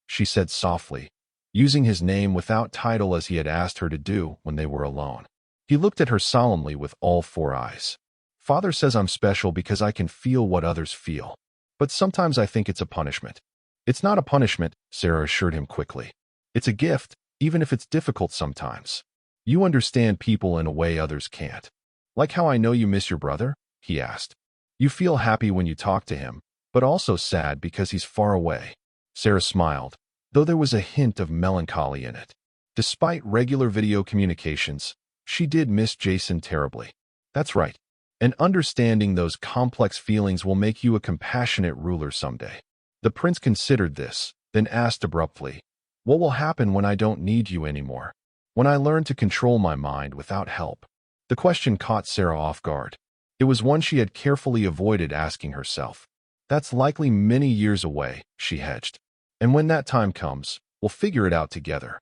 she said softly, using his name without title as he had asked her to do when they were alone. He looked at her solemnly with all four eyes. Father says I'm special because I can feel what others feel. But sometimes I think it's a punishment. It's not a punishment, Sarah assured him quickly. It's a gift, even if it's difficult sometimes. You understand people in a way others can't. Like how I know you miss your brother? He asked. You feel happy when you talk to him, but also sad because he's far away. Sarah smiled, though there was a hint of melancholy in it. Despite regular video communications, she did miss Jason terribly. That's right. And understanding those complex feelings will make you a compassionate ruler someday. The prince considered this, then asked abruptly, what will happen when I don't need you anymore? When I learn to control my mind without help? The question caught Sarah off guard. It was one she had carefully avoided asking herself. That's likely many years away, she hedged. And when that time comes, we'll figure it out together.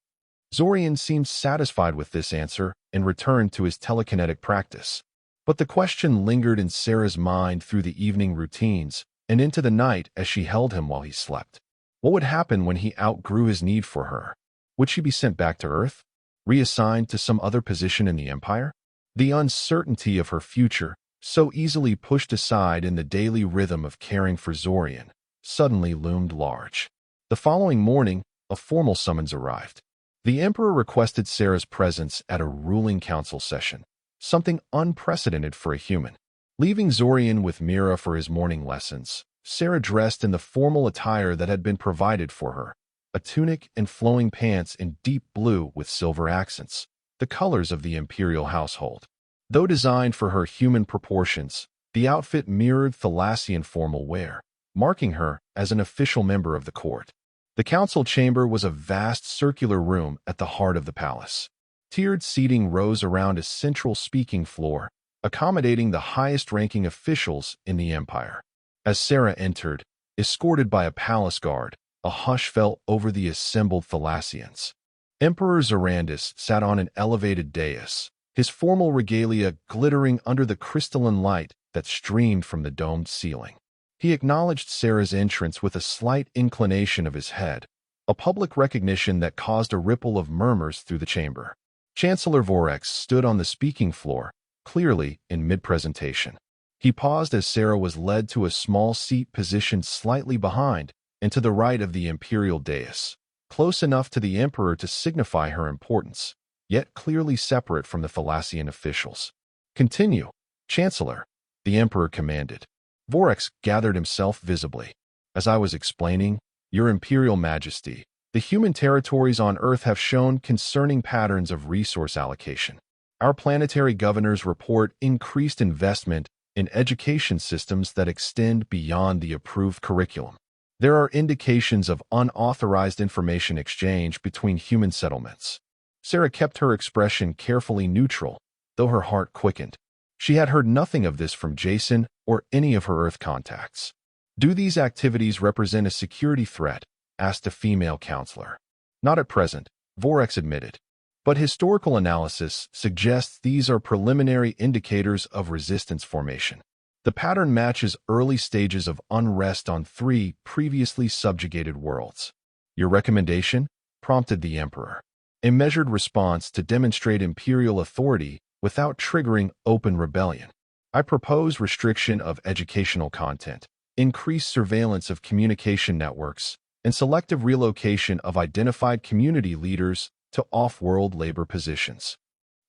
Zorian seemed satisfied with this answer and returned to his telekinetic practice. But the question lingered in Sarah's mind through the evening routines and into the night as she held him while he slept. What would happen when he outgrew his need for her? Would she be sent back to Earth? Reassigned to some other position in the Empire? The uncertainty of her future, so easily pushed aside in the daily rhythm of caring for Zorian, suddenly loomed large. The following morning, a formal summons arrived. The Emperor requested Sarah's presence at a ruling council session, something unprecedented for a human. Leaving Zorian with Mira for his morning lessons, Sarah dressed in the formal attire that had been provided for her, a tunic and flowing pants in deep blue with silver accents, the colors of the imperial household. Though designed for her human proportions, the outfit mirrored Thalassian formal wear, marking her as an official member of the court. The council chamber was a vast circular room at the heart of the palace. Tiered seating rose around a central speaking floor, accommodating the highest-ranking officials in the empire. As Sarah entered, escorted by a palace guard, a hush fell over the assembled Thalassians. Emperor Zorandis sat on an elevated dais, his formal regalia glittering under the crystalline light that streamed from the domed ceiling. He acknowledged Sarah's entrance with a slight inclination of his head, a public recognition that caused a ripple of murmurs through the chamber. Chancellor Vorex stood on the speaking floor, clearly in mid-presentation. He paused as Sarah was led to a small seat positioned slightly behind and to the right of the imperial dais, close enough to the emperor to signify her importance, yet clearly separate from the Thalassian officials. "Continue, Chancellor," the emperor commanded. Vorex gathered himself visibly. "As I was explaining, Your Imperial Majesty, the human territories on Earth have shown concerning patterns of resource allocation. Our planetary governors report increased investment in education systems that extend beyond the approved curriculum. There are indications of unauthorized information exchange between human settlements." Sarah kept her expression carefully neutral, though her heart quickened. She had heard nothing of this from Jason or any of her Earth contacts. "Do these activities represent a security threat?" asked a female counselor. "Not at present," Vorex admitted. "But historical analysis suggests these are preliminary indicators of resistance formation. The pattern matches early stages of unrest on 3 previously subjugated worlds." "Your recommendation?" prompted the Emperor. "A measured response to demonstrate imperial authority without triggering open rebellion. I propose restriction of educational content, increased surveillance of communication networks, and selective relocation of identified community leaders to off-world labor positions."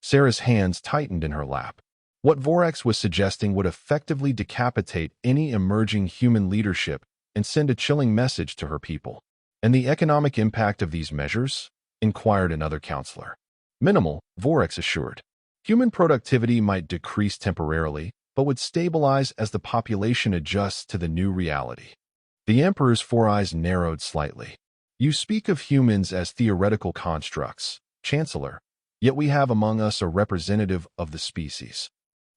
Sarah's hands tightened in her lap. What Vorex was suggesting would effectively decapitate any emerging human leadership and send a chilling message to her people. "And the economic impact of these measures?" inquired another counselor. "Minimal," Vorex assured. "Human productivity might decrease temporarily, but would stabilize as the population adjusts to the new reality." The Emperor's 4 eyes narrowed slightly. "You speak of humans as theoretical constructs, Chancellor, yet we have among us a representative of the species."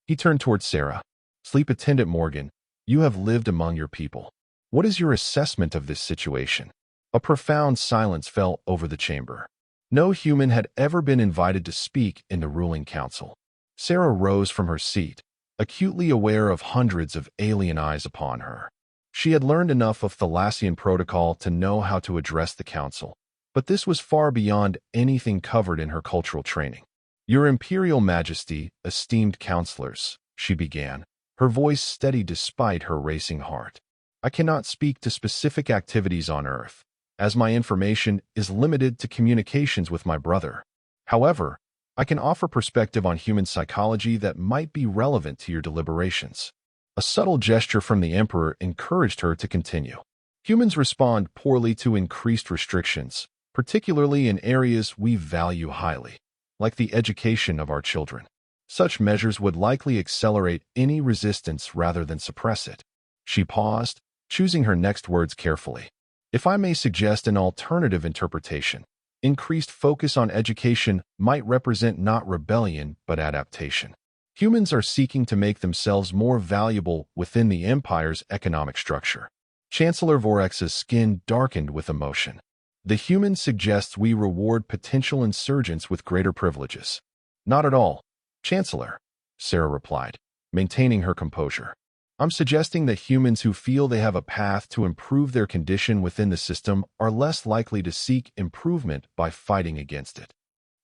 He turned toward Sarah. "Sleep Attendant Morgan, you have lived among your people. What is your assessment of this situation?" A profound silence fell over the chamber. No human had ever been invited to speak in the ruling council. Sarah rose from her seat, acutely aware of hundreds of alien eyes upon her. She had learned enough of Thalassian protocol to know how to address the council, but this was far beyond anything covered in her cultural training. "Your Imperial Majesty, esteemed counselors," she began, her voice steady despite her racing heart. "I cannot speak to specific activities on Earth, as my information is limited to communications with my brother. However, I can offer perspective on human psychology that might be relevant to your deliberations." A subtle gesture from the Emperor encouraged her to continue. "Humans respond poorly to increased restrictions, particularly in areas we value highly, like the education of our children. Such measures would likely accelerate any resistance rather than suppress it." She paused, choosing her next words carefully. "If I may suggest an alternative interpretation, increased focus on education might represent not rebellion but adaptation. Humans are seeking to make themselves more valuable within the Empire's economic structure." Chancellor Vorex's skin darkened with emotion. "The human suggests we reward potential insurgents with greater privileges." "Not at all, Chancellor," Sarah replied, maintaining her composure. "I'm suggesting that humans who feel they have a path to improve their condition within the system are less likely to seek improvement by fighting against it."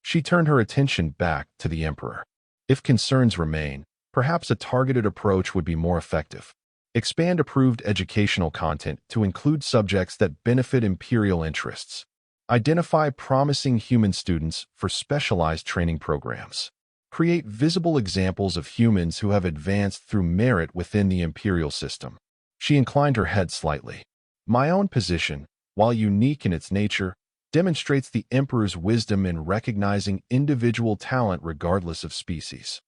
She turned her attention back to the Emperor. "If concerns remain, perhaps a targeted approach would be more effective. Expand approved educational content to include subjects that benefit Imperial interests. Identify promising human students for specialized training programs. Create visible examples of humans who have advanced through merit within the Imperial system." She inclined her head slightly. "My own position, while unique in its nature, demonstrates the Emperor's wisdom in recognizing individual talent regardless of species."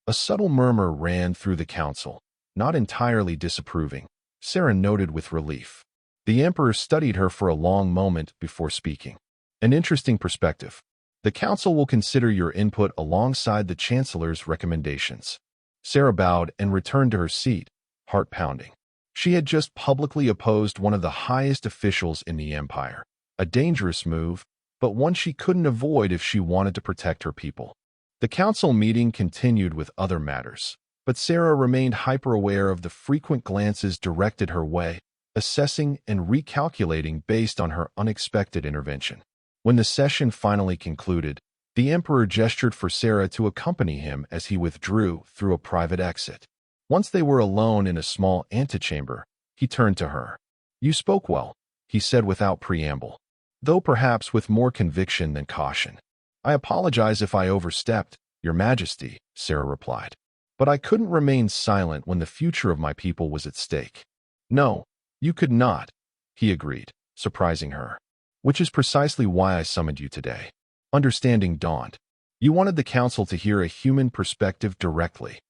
A subtle murmur ran through the council, not entirely disapproving, Sarah noted with relief. The Emperor studied her for a long moment before speaking. "An interesting perspective. The council will consider your input alongside the Chancellor's recommendations." Sarah bowed and returned to her seat, heart pounding. She had just publicly opposed one of the highest officials in the Empire, a dangerous move, but one she couldn't avoid if she wanted to protect her people. The council meeting continued with other matters, but Sarah remained hyper-aware of the frequent glances directed her way, assessing and recalculating based on her unexpected intervention. When the session finally concluded, the Emperor gestured for Sarah to accompany him as he withdrew through a private exit. Once they were alone in a small antechamber, he turned to her. "You spoke well," he said without preamble, though perhaps with more conviction than caution. "I apologize if I overstepped, Your Majesty," Sarah replied. "But I couldn't remain silent when the future of my people was at stake." "No, you could not," he agreed, surprising her. "Which is precisely why I summoned you today." Understanding dawned. "You wanted the council to hear a human perspective directly."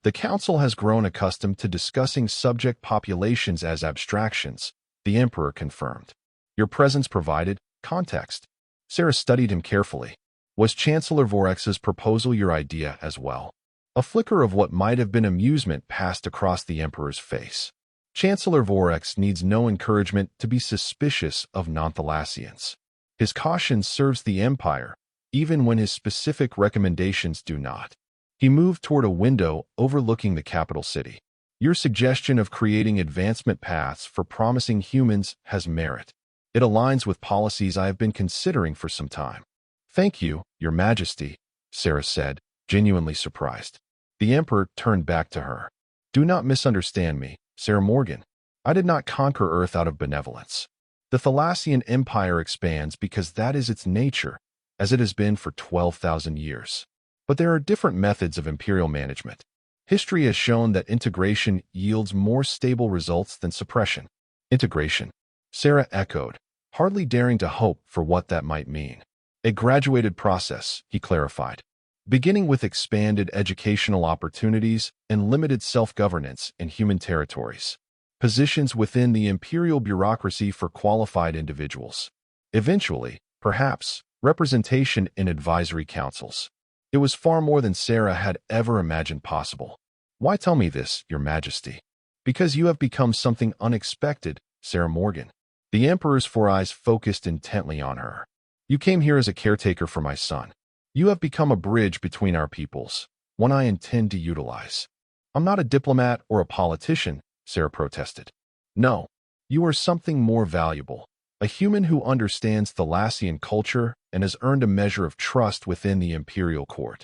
The council has grown accustomed to discussing subject populations as abstractions, the Emperor confirmed. "Your presence provided context." Sarah studied him carefully. "Was Chancellor Vorex's proposal your idea as well?" A flicker of what might have been amusement passed across the Emperor's face. Chancellor Vorex needs no encouragement to be suspicious of non-Thalassians. His caution serves the Empire, even when his specific recommendations do not. He moved toward a window overlooking the capital city. "Your suggestion of creating advancement paths for promising humans has merit. It aligns with policies I have been considering for some time." "Thank you, Your Majesty," Sarah said, genuinely surprised. The Emperor turned back to her. "Do not misunderstand me, Sarah Morgan. I did not conquer Earth out of benevolence. The Thalassian Empire expands because that is its nature, as it has been for 12,000 years. But there are different methods of imperial management. History has shown that integration yields more stable results than suppression." "Integration," Sarah echoed, hardly daring to hope for what that might mean. "A graduated process," he clarified, "beginning with expanded educational opportunities and limited self-governance in human territories. Positions within the imperial bureaucracy for qualified individuals. Eventually, perhaps, representation in advisory councils." It was far more than Sarah had ever imagined possible. "Why tell me this, Your Majesty?" "Because you have become something unexpected, Sarah Morgan." The Emperor's four eyes focused intently on her. "You came here as a caretaker for my son. You have become a bridge between our peoples, one I intend to utilize." "I'm not a diplomat or a politician," Sarah protested. "No, you are something more valuable. A human who understands Thalassian culture and has earned a measure of trust within the imperial court."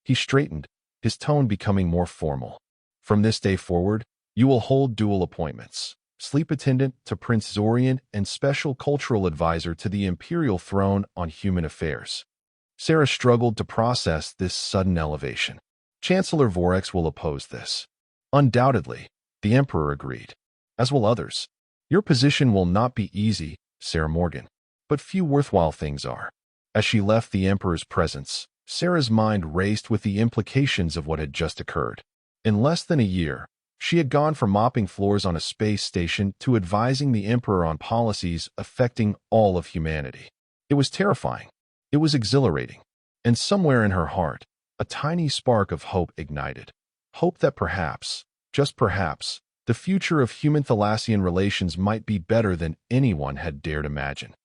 He straightened, his tone becoming more formal. "From this day forward, you will hold dual appointments: sleep attendant to Prince Zorian and special cultural advisor to the imperial throne on human affairs." Sarah struggled to process this sudden elevation. "Chancellor Vorex will oppose this." "Undoubtedly," the Emperor agreed. "As will others. Your position will not be easy, Sarah Morgan. But few worthwhile things are." As she left the Emperor's presence, Sarah's mind raced with the implications of what had just occurred. In less than a year, she had gone from mopping floors on a space station to advising the Emperor on policies affecting all of humanity. It was terrifying. It was exhilarating. And somewhere in her heart, a tiny spark of hope ignited. Hope that perhaps, just perhaps, the future of human-Thalassian relations might be better than anyone had dared imagine.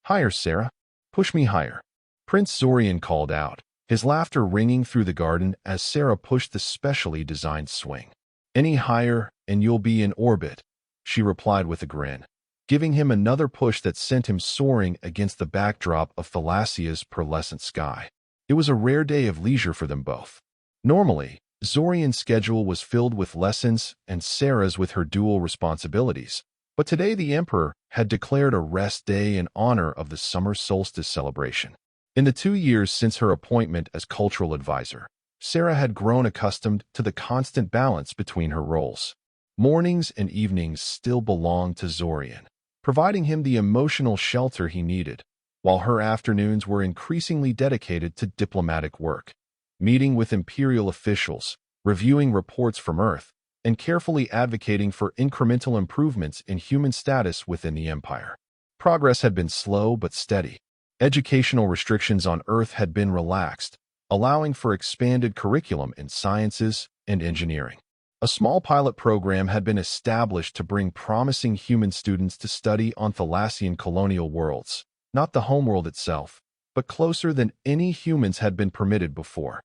"Higher, Sarah. Push me higher," Prince Zorian called out, his laughter ringing through the garden as Sarah pushed the specially designed swing. "Any higher, and you'll be in orbit," she replied with a grin, giving him another push that sent him soaring against the backdrop of Thalassia's pearlescent sky. It was a rare day of leisure for them both. Normally, Zorian's schedule was filled with lessons and Sarah's with her dual responsibilities, but today the Emperor had declared a rest day in honor of the summer solstice celebration. In the 2 years since her appointment as cultural advisor, Sarah had grown accustomed to the constant balance between her roles. Mornings and evenings still belonged to Zorian, providing him the emotional shelter he needed, while her afternoons were increasingly dedicated to diplomatic work, meeting with imperial officials, reviewing reports from Earth, and carefully advocating for incremental improvements in human status within the Empire. Progress had been slow but steady. Educational restrictions on Earth had been relaxed, allowing for expanded curriculum in sciences and engineering. A small pilot program had been established to bring promising human students to study on Thalassian colonial worlds, not the homeworld itself, but closer than any humans had been permitted before.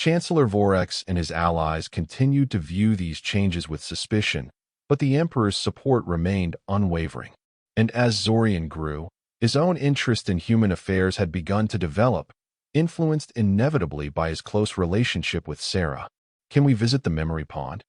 Chancellor Vorex and his allies continued to view these changes with suspicion, but the Emperor's support remained unwavering. And as Zorian grew, his own interest in human affairs had begun to develop, influenced inevitably by his close relationship with Sarah. "Can we visit the memory pond?"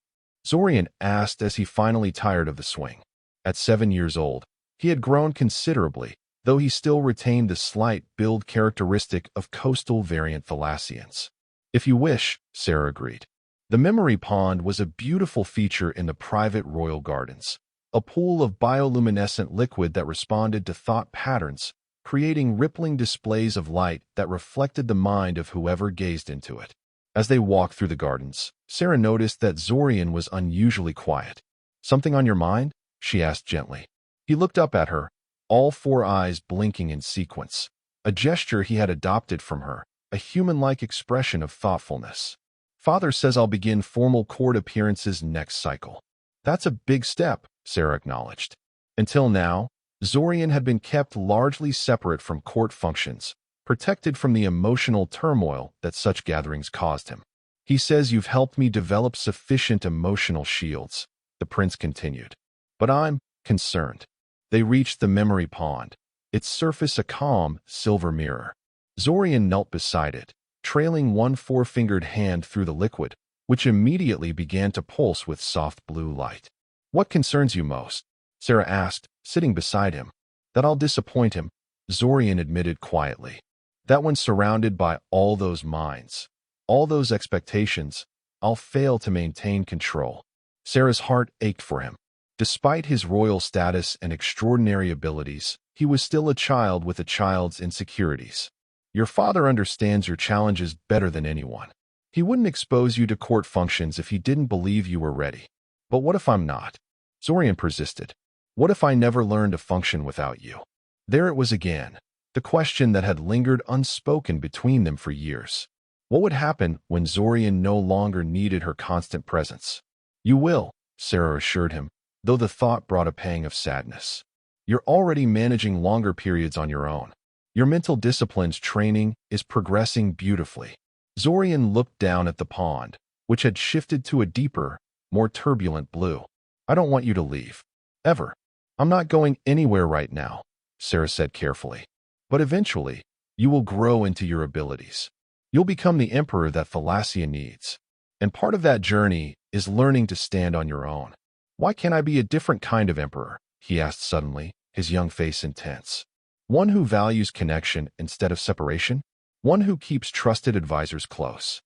Zorian asked as he finally tired of the swing. At 7 years old, he had grown considerably, though he still retained the slight build characteristic of coastal variant Thalassians. "If you wish," Sarah agreed. The memory pond was a beautiful feature in the private royal gardens, a pool of bioluminescent liquid that responded to thought patterns, creating rippling displays of light that reflected the mind of whoever gazed into it. As they walked through the gardens, Sarah noticed that Zorian was unusually quiet. "Something on your mind?" she asked gently. He looked up at her, all 4 eyes blinking in sequence, a gesture he had adopted from her, a human-like expression of thoughtfulness. "Father says I'll begin formal court appearances next cycle." "That's a big step," Sarah acknowledged. Until now, Zorian had been kept largely separate from court functions, protected from the emotional turmoil that such gatherings caused him. "He says you've helped me develop sufficient emotional shields," the prince continued. "But I'm concerned." They reached the memory pond, its surface a calm, silver mirror. Zorian knelt beside it, trailing one 4-fingered hand through the liquid, which immediately began to pulse with soft blue light. "What concerns you most?" Sarah asked, sitting beside him. "That I'll disappoint him," Zorian admitted quietly. "That when surrounded by all those minds, all those expectations, I'll fail to maintain control." Sarah's heart ached for him. Despite his royal status and extraordinary abilities, he was still a child with a child's insecurities. "Your father understands your challenges better than anyone. He wouldn't expose you to court functions if he didn't believe you were ready." "But what if I'm not?" Zorian persisted. "What if I never learn to function without you?" There it was again, the question that had lingered unspoken between them for years. What would happen when Zorian no longer needed her constant presence? "You will," Sarah assured him, though the thought brought a pang of sadness. "You're already managing longer periods on your own. Your mental disciplines training is progressing beautifully." Zorian looked down at the pond, which had shifted to a deeper, more turbulent blue. "I don't want you to leave. Ever. I'm not going anywhere right now," Sarah said carefully. "But eventually, you will grow into your abilities. You'll become the emperor that Thalassia needs. And part of that journey is learning to stand on your own." "Why can't I be a different kind of emperor?" he asked suddenly, his young face intense. "One who values connection instead of separation? One who keeps trusted advisors close?"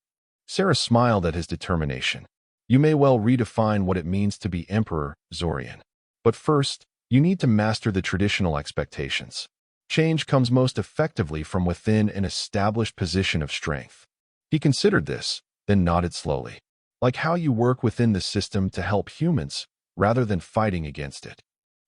Sarah smiled at his determination. "You may well redefine what it means to be emperor, Zorian. But first, you need to master the traditional expectations. Change comes most effectively from within an established position of strength." He considered this, then nodded slowly. "Like how you work within the system to help humans, rather than fighting against it."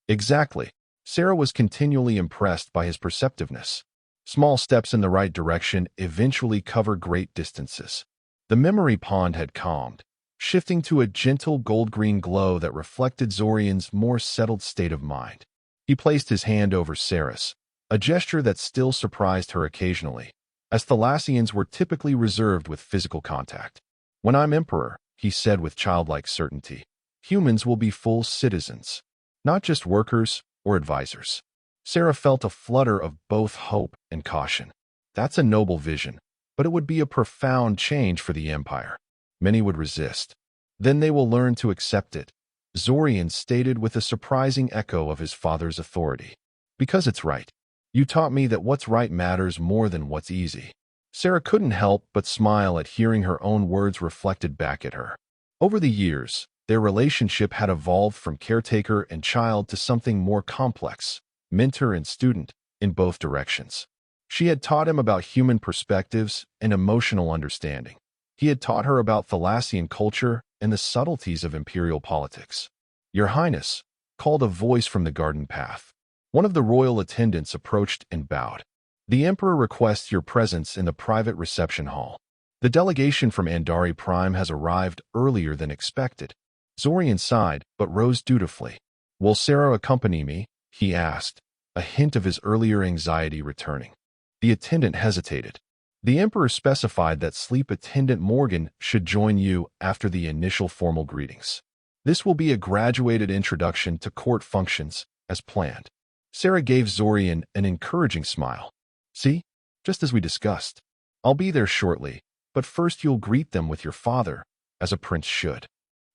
"Exactly." Sarah was continually impressed by his perceptiveness. Small steps in the right direction eventually cover great distances. The memory pond had calmed, shifting to a gentle gold-green glow that reflected Zorian's more settled state of mind. He placed his hand over Sarah's, a gesture that still surprised her occasionally, as Thalassians were typically reserved with physical contact. "When I'm emperor," he said with childlike certainty, "humans will be full citizens, not just workers or advisors." Sarah felt a flutter of both hope and caution. That's a noble vision, but it would be a profound change for the Empire. Many would resist. Then they will learn to accept it, Zorian stated with a surprising echo of his father's authority. "Because it's right. You taught me that what's right matters more than what's easy." Sarah couldn't help but smile at hearing her own words reflected back at her. Over the years, their relationship had evolved from caretaker and child to something more complex, mentor and student, in both directions. She had taught him about human perspectives and emotional understanding. He had taught her about Thalassian culture and the subtleties of imperial politics. "Your Highness," called a voice from the garden path. One of the royal attendants approached and bowed. "The Emperor requests your presence in the private reception hall. The delegation from Andari Prime has arrived earlier than expected." Zorian sighed, but rose dutifully. "Will Sarah accompany me?" he asked, a hint of his earlier anxiety returning. The attendant hesitated. The Emperor specified that sleep attendant Morgan should join you after the initial formal greetings. This will be a graduated introduction to court functions, as planned. Sarah gave Zorian an encouraging smile. See? Just as we discussed. I'll be there shortly, but first you'll greet them with your father, as a prince should.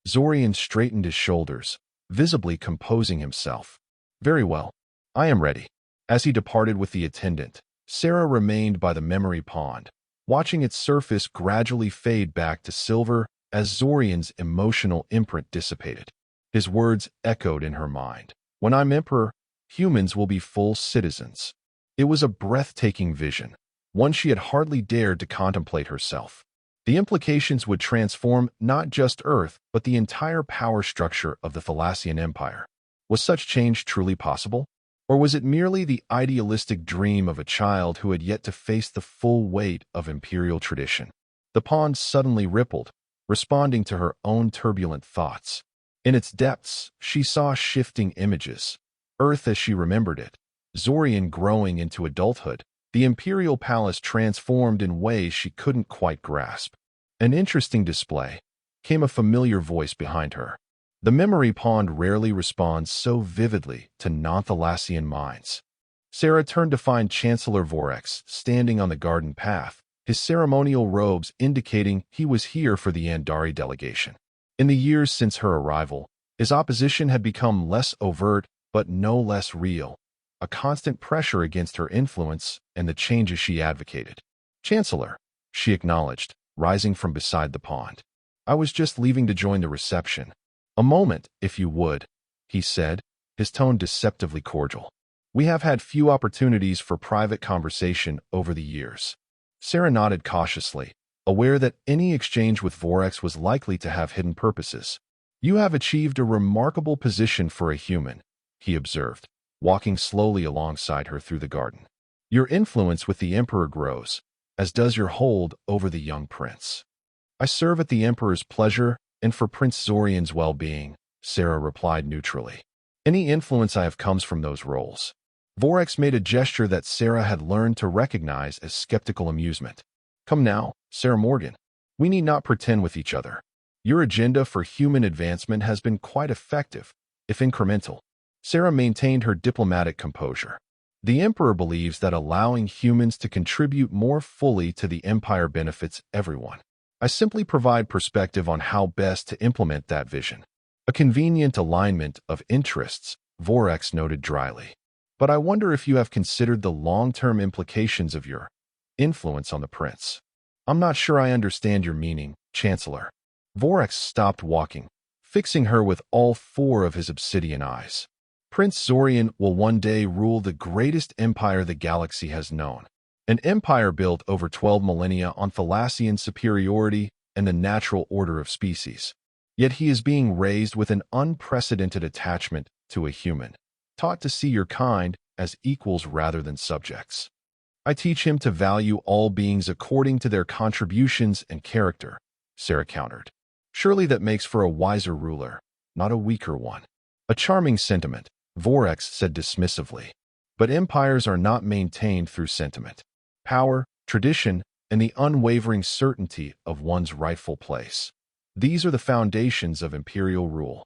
Zorian straightened his shoulders, visibly composing himself. Very well. I am ready. As he departed with the attendant, Sarah remained by the memory pond, watching its surface gradually fade back to silver as Zorian's emotional imprint dissipated. His words echoed in her mind. When I'm emperor, humans will be full citizens. It was a breathtaking vision, one she had hardly dared to contemplate herself. The implications would transform not just Earth, but the entire power structure of the Thalassian Empire. Was such change truly possible? Or was it merely the idealistic dream of a child who had yet to face the full weight of imperial tradition? The pond suddenly rippled, responding to her own turbulent thoughts. In its depths, she saw shifting images. Earth as she remembered it, Zorian growing into adulthood, the imperial palace transformed in ways she couldn't quite grasp. An interesting display. Came a familiar voice behind her. The memory pond rarely responds so vividly to non-Thalassian minds. Sarah turned to find Chancellor Vorax standing on the garden path, his ceremonial robes indicating he was here for the Andari delegation. In the years since her arrival, his opposition had become less overt but no less real, a constant pressure against her influence and the changes she advocated. Chancellor, she acknowledged, rising from beside the pond. I was just leaving to join the reception. A moment, if you would, he said, his tone deceptively cordial. We have had few opportunities for private conversation over the years. Sarah nodded cautiously, aware that any exchange with Vorax was likely to have hidden purposes. You have achieved a remarkable position for a human, he observed, walking slowly alongside her through the garden. Your influence with the Emperor grows, as does your hold over the young prince. I serve at the Emperor's pleasure and for Prince Zorian's well-being, Sarah replied neutrally. Any influence I have comes from those roles. Vorax made a gesture that Sarah had learned to recognize as skeptical amusement. Come now, Sarah Morgan. We need not pretend with each other. Your agenda for human advancement has been quite effective, if incremental. Sarah maintained her diplomatic composure. The Emperor believes that allowing humans to contribute more fully to the Empire benefits everyone. I simply provide perspective on how best to implement that vision. A convenient alignment of interests, Vorax noted dryly. But I wonder if you have considered the long-term implications of your influence on the prince. I'm not sure I understand your meaning, Chancellor. Vorax stopped walking, fixing her with all four of his obsidian eyes. Prince Zorian will one day rule the greatest empire the galaxy has known. An empire built over 12 millennia on Thalassian superiority and the natural order of species. Yet he is being raised with an unprecedented attachment to a human, taught to see your kind as equals rather than subjects. I teach him to value all beings according to their contributions and character, Sarah countered. Surely that makes for a wiser ruler, not a weaker one. A charming sentiment, Vorax said dismissively. But empires are not maintained through sentiment. Power, tradition, and the unwavering certainty of one's rightful place. These are the foundations of imperial rule.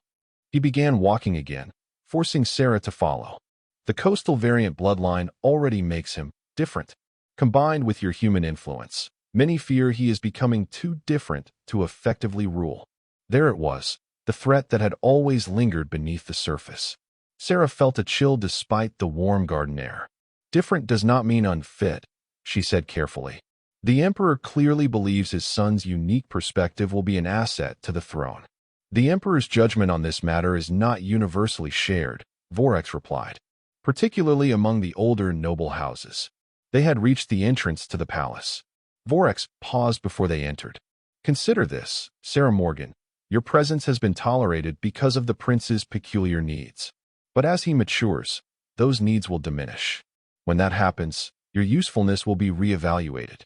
He began walking again, forcing Sarah to follow. The coastal variant bloodline already makes him different. Combined with your human influence, many fear he is becoming too different to effectively rule. There it was, the threat that had always lingered beneath the surface. Sarah felt a chill despite the warm garden air. Different does not mean unfit, she said carefully. The Emperor clearly believes his son's unique perspective will be an asset to the throne. The Emperor's judgment on this matter is not universally shared, Vorax replied, particularly among the older noble houses. They had reached the entrance to the palace. Vorax paused before they entered. Consider this, Sarah Morgan. Your presence has been tolerated because of the prince's peculiar needs. But as he matures, those needs will diminish. When that happens, your usefulness will be reevaluated.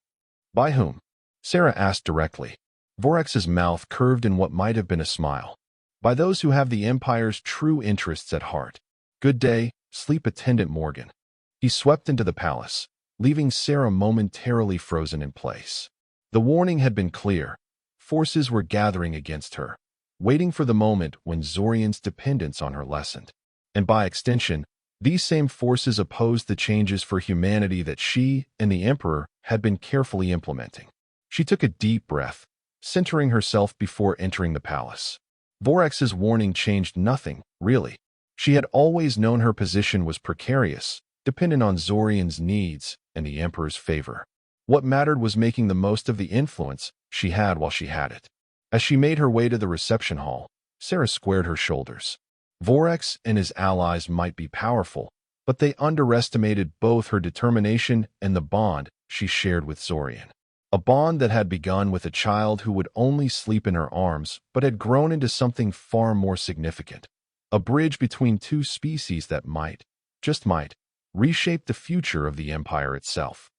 By whom? Sarah asked directly. Vorax's mouth curved in what might have been a smile. By those who have the Empire's true interests at heart. Good day, sleep attendant Morgan. He swept into the palace, leaving Sarah momentarily frozen in place. The warning had been clear. Forces were gathering against her, waiting for the moment when Zorian's dependence on her lessened. And by extension, these same forces opposed the changes for humanity that she and the Emperor had been carefully implementing. She took a deep breath, centering herself before entering the palace. Vorex's warning changed nothing, really. She had always known her position was precarious, dependent on Zorian's needs and the Emperor's favor. What mattered was making the most of the influence she had while she had it. As she made her way to the reception hall, Sarah squared her shoulders. Vorex and his allies might be powerful, but they underestimated both her determination and the bond she shared with Zorian. A bond that had begun with a child who would only sleep in her arms, but had grown into something far more significant. A bridge between two species that might, just might, reshape the future of the Empire itself.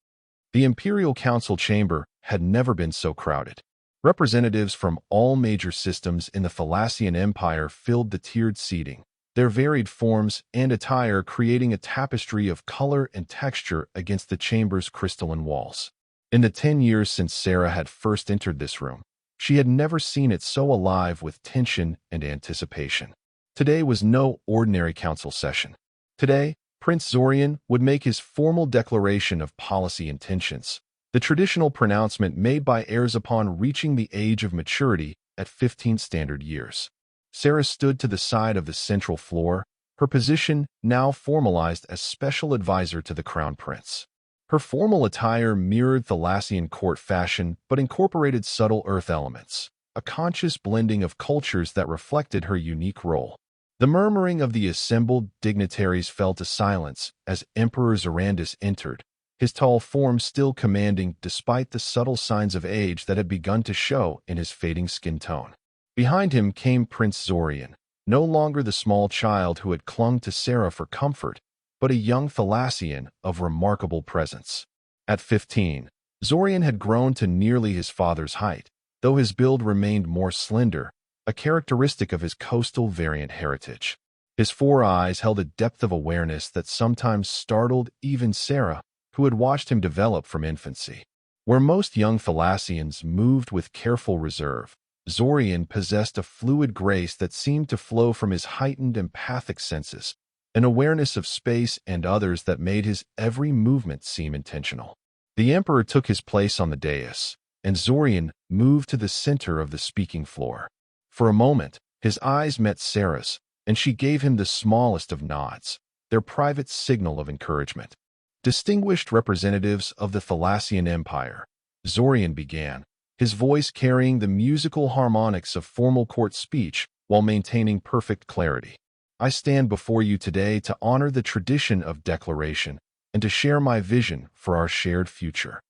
The Imperial Council chamber had never been so crowded. Representatives from all major systems in the Thalassian Empire filled the tiered seating, their varied forms and attire creating a tapestry of color and texture against the chamber's crystalline walls. In the 10 years since Sarah had first entered this room, she had never seen it so alive with tension and anticipation. Today was no ordinary council session. Today, Prince Zorian would make his formal declaration of policy intentions, the traditional pronouncement made by heirs upon reaching the age of maturity at 15 standard years. Sarah stood to the side of the central floor, her position now formalized as special advisor to the Crown Prince. Her formal attire mirrored Thalassian court fashion but incorporated subtle Earth elements, a conscious blending of cultures that reflected her unique role. The murmuring of the assembled dignitaries fell to silence as Emperor Zorandis entered, his tall form still commanding despite the subtle signs of age that had begun to show in his fading skin tone. Behind him came Prince Zorian, no longer the small child who had clung to Sarah for comfort, but a young Thalassian of remarkable presence. At 15, Zorian had grown to nearly his father's height, though his build remained more slender, a characteristic of his coastal variant heritage. His 4 eyes held a depth of awareness that sometimes startled even Sarah, who had watched him develop from infancy. Where most young Thalassians moved with careful reserve, Zorian possessed a fluid grace that seemed to flow from his heightened empathic senses, an awareness of space and others that made his every movement seem intentional. The Emperor took his place on the dais, and Zorian moved to the center of the speaking floor. For a moment, his eyes met Sarah's, and she gave him the smallest of nods, their private signal of encouragement. Distinguished representatives of the Thalassian Empire, Zorian began, his voice carrying the musical harmonics of formal court speech while maintaining perfect clarity. I stand before you today to honor the tradition of declaration and to share my vision for our shared future.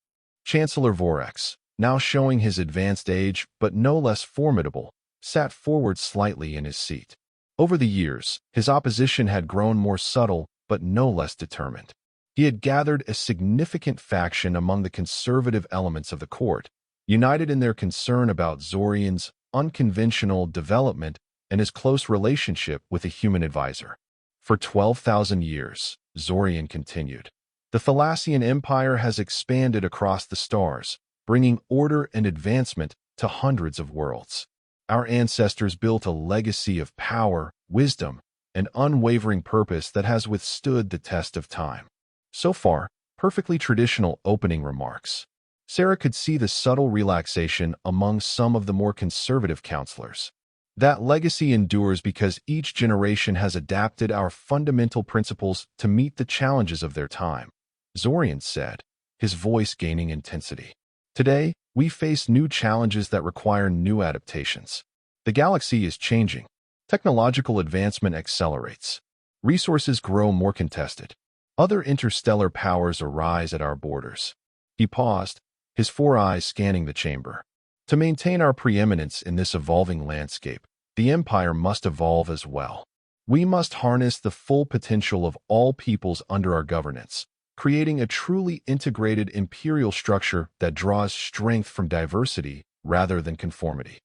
Chancellor Vorex, now showing his advanced age but no less formidable, sat forward slightly in his seat. Over the years, his opposition had grown more subtle but no less determined. He had gathered a significant faction among the conservative elements of the court, united in their concern about Zorian's unconventional development and his close relationship with a human advisor. For 12,000 years, Zorian continued, the Thalassian Empire has expanded across the stars, bringing order and advancement to hundreds of worlds. Our ancestors built a legacy of power, wisdom, and unwavering purpose that has withstood the test of time. So far, perfectly traditional opening remarks. Sarah could see the subtle relaxation among some of the more conservative counselors. That legacy endures because each generation has adapted our fundamental principles to meet the challenges of their time, Zorian said, his voice gaining intensity. Today, we face new challenges that require new adaptations. The galaxy is changing. Technological advancement accelerates. Resources grow more contested. Other interstellar powers arise at our borders. He paused, his 4 eyes scanning the chamber. To maintain our preeminence in this evolving landscape, the Empire must evolve as well. We must harness the full potential of all peoples under our governance, creating a truly integrated imperial structure that draws strength from diversity rather than conformity.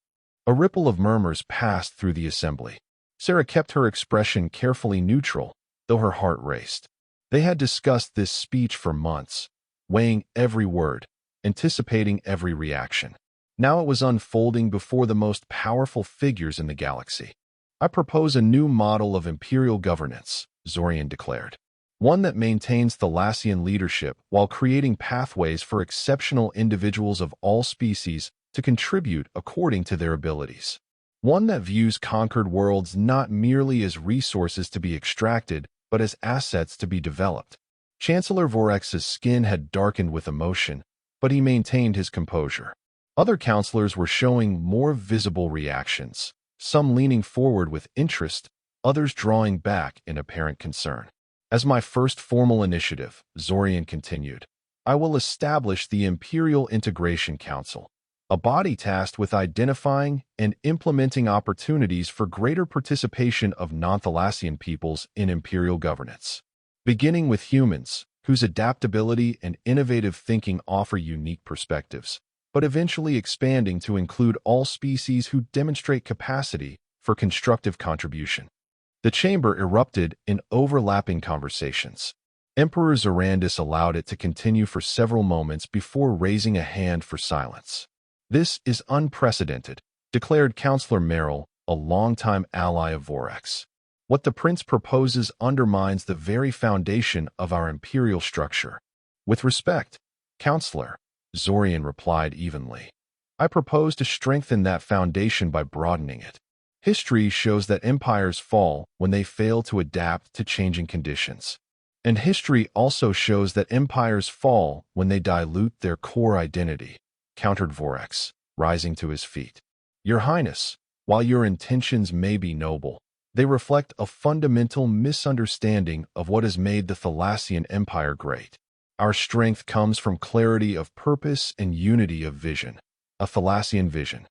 A ripple of murmurs passed through the assembly. Sarah kept her expression carefully neutral, though her heart raced. They had discussed this speech for months, weighing every word, anticipating every reaction. Now it was unfolding before the most powerful figures in the galaxy. "I propose a new model of imperial governance," Zorian declared. "One that maintains Thalassian leadership while creating pathways for exceptional individuals of all species to contribute according to their abilities. One that views conquered worlds not merely as resources to be extracted, but as assets to be developed." Chancellor Vorex's skin had darkened with emotion, but he maintained his composure. Other counselors were showing more visible reactions, some leaning forward with interest, others drawing back in apparent concern. "As my first formal initiative," Zorian continued, "I will establish the Imperial Integration Council, a body tasked with identifying and implementing opportunities for greater participation of non-Thalassian peoples in imperial governance. Beginning with humans, whose adaptability and innovative thinking offer unique perspectives, but eventually expanding to include all species who demonstrate capacity for constructive contribution." The chamber erupted in overlapping conversations. Emperor Zorandis allowed it to continue for several moments before raising a hand for silence. "This is unprecedented," declared Counselor Merrill, a longtime ally of Vorex. "What the Prince proposes undermines the very foundation of our imperial structure." "With respect, Counselor," Zorian replied evenly, "I propose to strengthen that foundation by broadening it. History shows that empires fall when they fail to adapt to changing conditions. And history also shows that empires fall when they dilute their core identity," countered Vorex, rising to his feet. "Your Highness, while your intentions may be noble, they reflect a fundamental misunderstanding of what has made the Thalassian Empire great. Our strength comes from clarity of purpose and unity of vision, a Thalassian vision."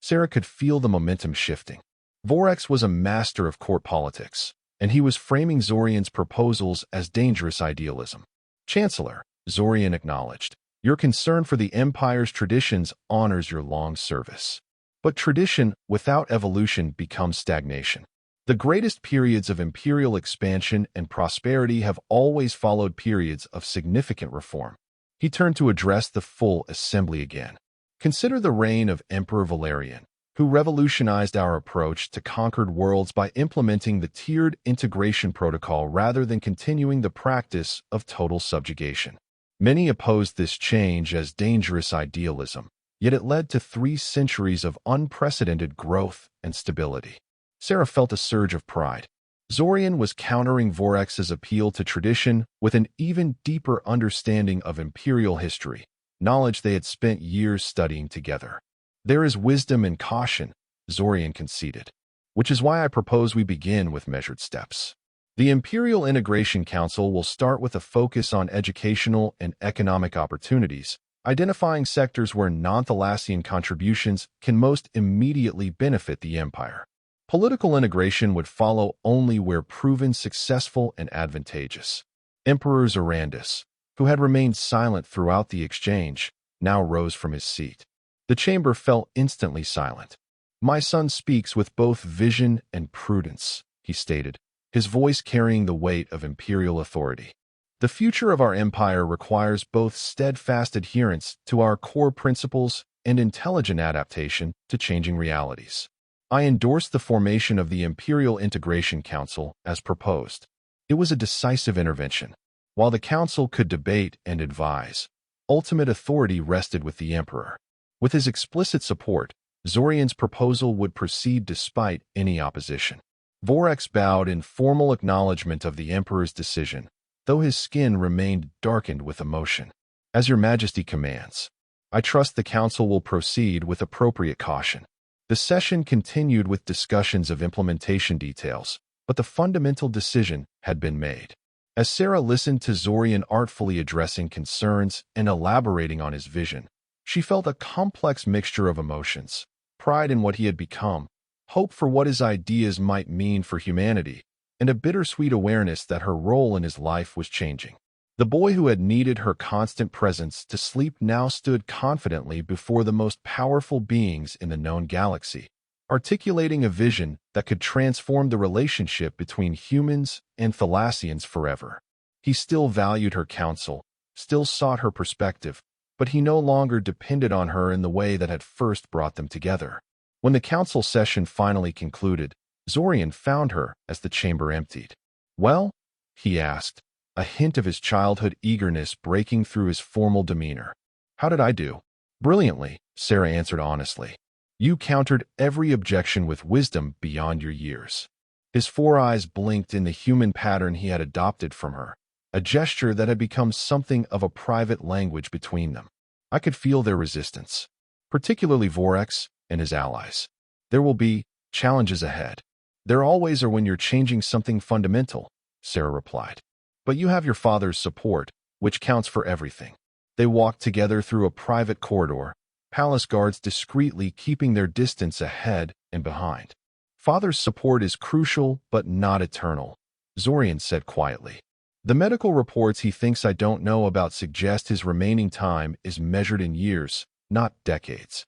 Sarah could feel the momentum shifting. Vorex was a master of court politics, and he was framing Zorian's proposals as dangerous idealism. "Chancellor," Zorian acknowledged, "your concern for the Empire's traditions honors your long service. But tradition without evolution becomes stagnation. The greatest periods of imperial expansion and prosperity have always followed periods of significant reform." He turned to address the full assembly again. "Consider the reign of Emperor Valerian, who revolutionized our approach to conquered worlds by implementing the tiered integration protocol rather than continuing the practice of total subjugation. Many opposed this change as dangerous idealism, yet it led to 3 centuries of unprecedented growth and stability." Sarah felt a surge of pride. Zorian was countering Vorex's appeal to tradition with an even deeper understanding of imperial history, knowledge they had spent years studying together. "There is wisdom in caution," Zorian conceded, "which is why I propose we begin with measured steps. The Imperial Integration Council will start with a focus on educational and economic opportunities, identifying sectors where non-Thalassian contributions can most immediately benefit the Empire. Political integration would follow only where proven successful and advantageous." Emperor Zorandis, who had remained silent throughout the exchange, now rose from his seat. The chamber fell instantly silent. "My son speaks with both vision and prudence," he stated, his voice carrying the weight of imperial authority. "The future of our empire requires both steadfast adherence to our core principles and intelligent adaptation to changing realities. I endorse the formation of the Imperial Integration Council as proposed." It was a decisive intervention. While the council could debate and advise, ultimate authority rested with the emperor. With his explicit support, Zorian's proposal would proceed despite any opposition. Vorex bowed in formal acknowledgement of the emperor's decision, though his skin remained darkened with emotion. "As your majesty commands. I trust the council will proceed with appropriate caution." The session continued with discussions of implementation details, but the fundamental decision had been made. As Sarah listened to Zorian artfully addressing concerns and elaborating on his vision, she felt a complex mixture of emotions: pride in what he had become, hope for what his ideas might mean for humanity, and a bittersweet awareness that her role in his life was changing. The boy who had needed her constant presence to sleep now stood confidently before the most powerful beings in the known galaxy, articulating a vision that could transform the relationship between humans and Thalassians forever. He still valued her counsel, still sought her perspective, but he no longer depended on her in the way that had first brought them together. When the council session finally concluded, Zorian found her as the chamber emptied. "Well?" he asked, a hint of his childhood eagerness breaking through his formal demeanor. "How did I do?" "Brilliantly," Sarah answered honestly. "You countered every objection with wisdom beyond your years." His 4 eyes blinked in the human pattern he had adopted from her, a gesture that had become something of a private language between them. I could feel their resistance, particularly Vorax and his allies. "There will be challenges ahead. There always are when you're changing something fundamental," Sarah replied. "But you have your father's support, which counts for everything." They walked together through a private corridor, palace guards discreetly keeping their distance ahead and behind. "Father's support is crucial but not eternal," Zorian said quietly. "The medical reports he thinks I don't know about suggest his remaining time is measured in years, not decades."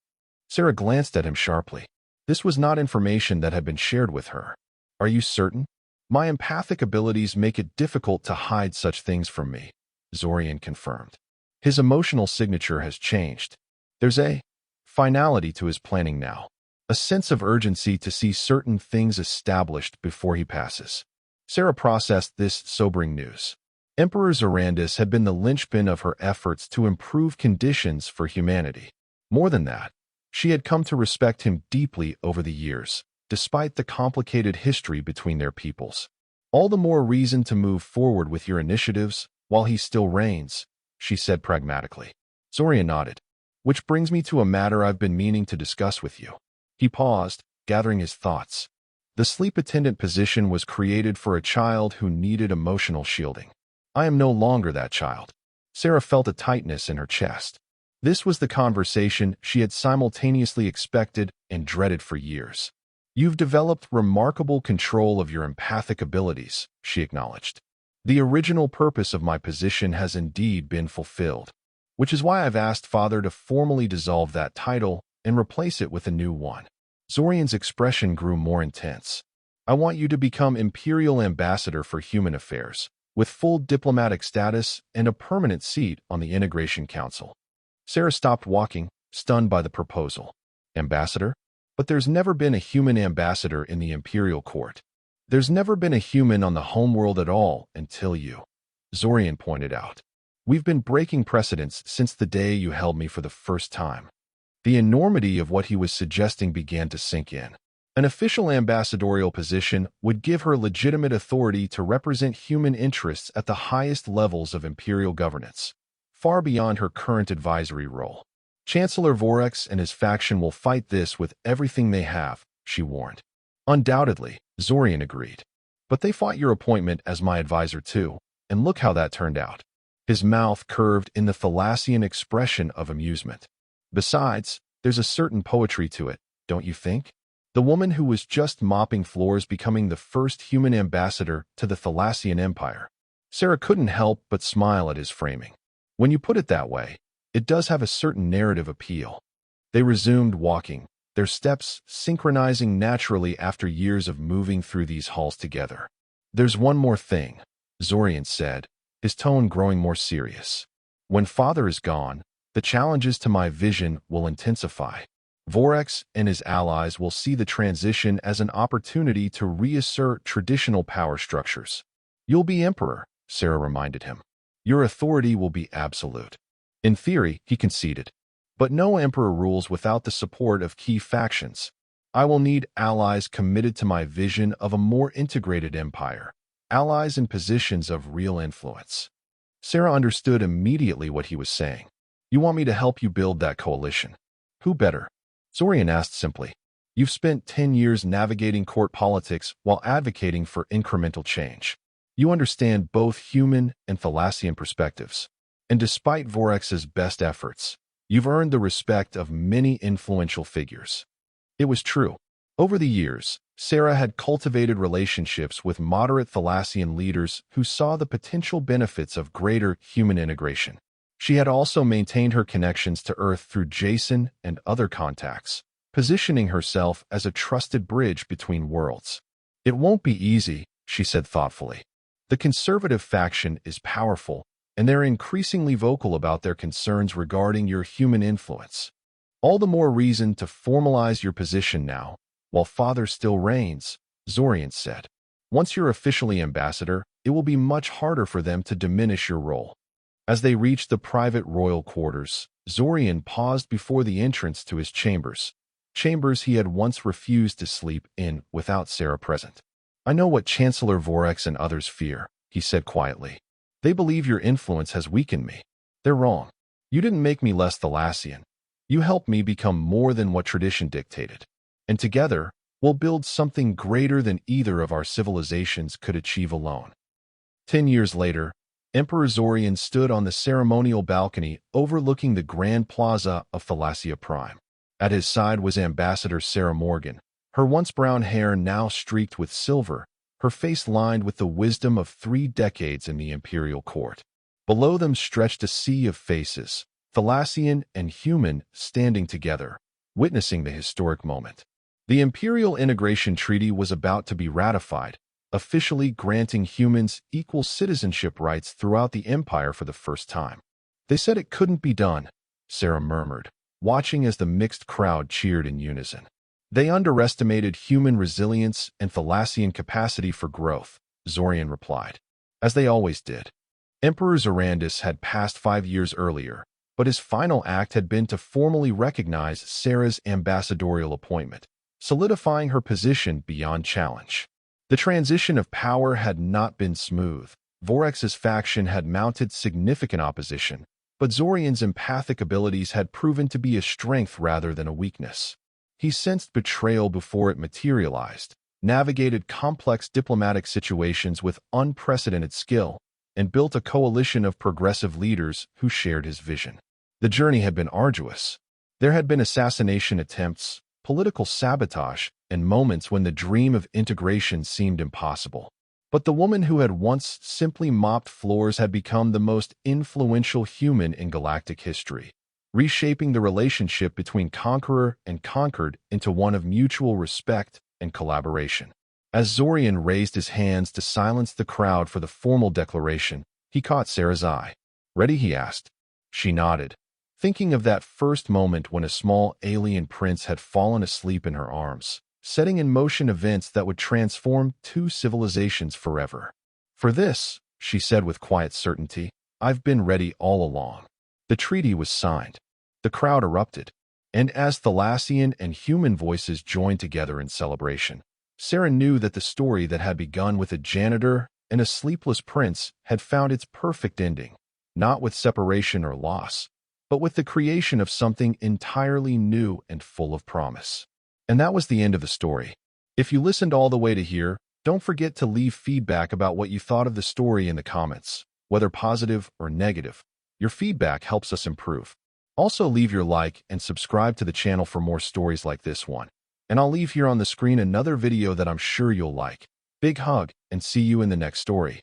Sarah glanced at him sharply. This was not information that had been shared with her. "Are you certain?" "My empathic abilities make it difficult to hide such things from me," Zorian confirmed. His emotional signature has changed. There's a finality to his planning now, a sense of urgency to see certain things established before he passes. Sarah processed this sobering news. Emperor Zorandis had been the linchpin of her efforts to improve conditions for humanity. More than that, she had come to respect him deeply over the years, despite the complicated history between their peoples. "All the more reason to move forward with your initiatives while he still reigns," she said pragmatically. Zorian nodded. "Which brings me to a matter I've been meaning to discuss with you." He paused, gathering his thoughts. The sleep attendant position was created for a child who needed emotional shielding. I am no longer that child. Sarah felt a tightness in her chest. This was the conversation she had simultaneously expected and dreaded for years. "You've developed remarkable control of your empathic abilities," she acknowledged. "The original purpose of my position has indeed been fulfilled, which is why I've asked Father to formally dissolve that title and replace it with a new one." Zorian's expression grew more intense. "I want you to become Imperial Ambassador for Human Affairs, with full diplomatic status and a permanent seat on the Integration Council." Sarah stopped walking, stunned by the proposal. "Ambassador? But there's never been a human ambassador in the Imperial Court. There's never been a human on the homeworld at all until you," Zorian pointed out. "We've been breaking precedents since the day you held me for the first time." The enormity of what he was suggesting began to sink in. An official ambassadorial position would give her legitimate authority to represent human interests at the highest levels of imperial governance, far beyond her current advisory role. "Chancellor Vorax and his faction will fight this with everything they have," she warned. "Undoubtedly," Zorian agreed. "But they fought your appointment as my advisor too, and look how that turned out." His mouth curved in the Thalassian expression of amusement. "Besides, there's a certain poetry to it, don't you think? The woman who was just mopping floors becoming the first human ambassador to the Thalassian Empire." Sarah couldn't help but smile at his framing. "When you put it that way, it does have a certain narrative appeal." They resumed walking, their steps synchronizing naturally after years of moving through these halls together. "There's one more thing," Zorian said, his tone growing more serious. "When Father is gone, the challenges to my vision will intensify. Vorax and his allies will see the transition as an opportunity to reassert traditional power structures." "You'll be emperor," Sarah reminded him. "Your authority will be absolute." In theory, he conceded. "But no emperor rules without the support of key factions. I will need allies committed to my vision of a more integrated empire, allies in positions of real influence." Sarah understood immediately what he was saying. "You want me to help you build that coalition?" "Who better?" Zorian asked simply. "You've spent 10 years navigating court politics while advocating for incremental change. You understand both human and Thalassian perspectives. And despite Vorax's best efforts, you've earned the respect of many influential figures." It was true. Over the years, Sarah had cultivated relationships with moderate Thalassian leaders who saw the potential benefits of greater human integration. She had also maintained her connections to Earth through Jason and other contacts, positioning herself as a trusted bridge between worlds. "It won't be easy," she said thoughtfully. "The conservative faction is powerful, and they're increasingly vocal about their concerns regarding your human influence. All the more reason to formalize your position now, while Father still reigns, Zorian said. Once you're officially ambassador, it will be much harder for them to diminish your role. As they reached the private royal quarters, Zorian paused before the entrance to his chambers he had once refused to sleep in without Sarah present. I know what Chancellor Vorex and others fear, he said quietly. They believe your influence has weakened me. They're wrong. You didn't make me less Thalassian. You helped me become more than what tradition dictated. And together, we'll build something greater than either of our civilizations could achieve alone. 10 years later, Emperor Zorian stood on the ceremonial balcony overlooking the Grand Plaza of Thalassia Prime. At his side was Ambassador Sarah Morgan, her once brown hair now streaked with silver, her face lined with the wisdom of 3 decades in the imperial court. Below them stretched a sea of faces, Thalassian and human, standing together, witnessing the historic moment. The Imperial Integration Treaty was about to be ratified, officially granting humans equal citizenship rights throughout the Empire for the first time. They said it couldn't be done, Sarah murmured, watching as the mixed crowd cheered in unison. They underestimated human resilience and Thalassian capacity for growth, Zorian replied. As they always did. Emperor Zorandis had passed 5 years earlier, but his final act had been to formally recognize Sarah's ambassadorial appointment, solidifying her position beyond challenge. The transition of power had not been smooth. Vorex's faction had mounted significant opposition, but Zorian's empathic abilities had proven to be a strength rather than a weakness. He sensed betrayal before it materialized, navigated complex diplomatic situations with unprecedented skill, and built a coalition of progressive leaders who shared his vision. The journey had been arduous. There had been assassination attempts, political sabotage, and moments when the dream of integration seemed impossible. But the woman who had once simply mopped floors had become the most influential human in galactic history, reshaping the relationship between conqueror and conquered into one of mutual respect and collaboration. As Zorian raised his hands to silence the crowd for the formal declaration, he caught Sarah's eye. "Ready?" he asked. She nodded, thinking of that first moment when a small alien prince had fallen asleep in her arms, setting in motion events that would transform 2 civilizations forever. "For this," she said with quiet certainty, "I've been ready all along." The treaty was signed. The crowd erupted, and as Thalassian and human voices joined together in celebration, Sarah knew that the story that had begun with a janitor and a sleepless prince had found its perfect ending, not with separation or loss, but with the creation of something entirely new and full of promise. And that was the end of the story. If you listened all the way to here, don't forget to leave feedback about what you thought of the story in the comments, whether positive or negative. Your feedback helps us improve. Also leave your like and subscribe to the channel for more stories like this one. And I'll leave here on the screen another video that I'm sure you'll like. Big hug, and see you in the next story.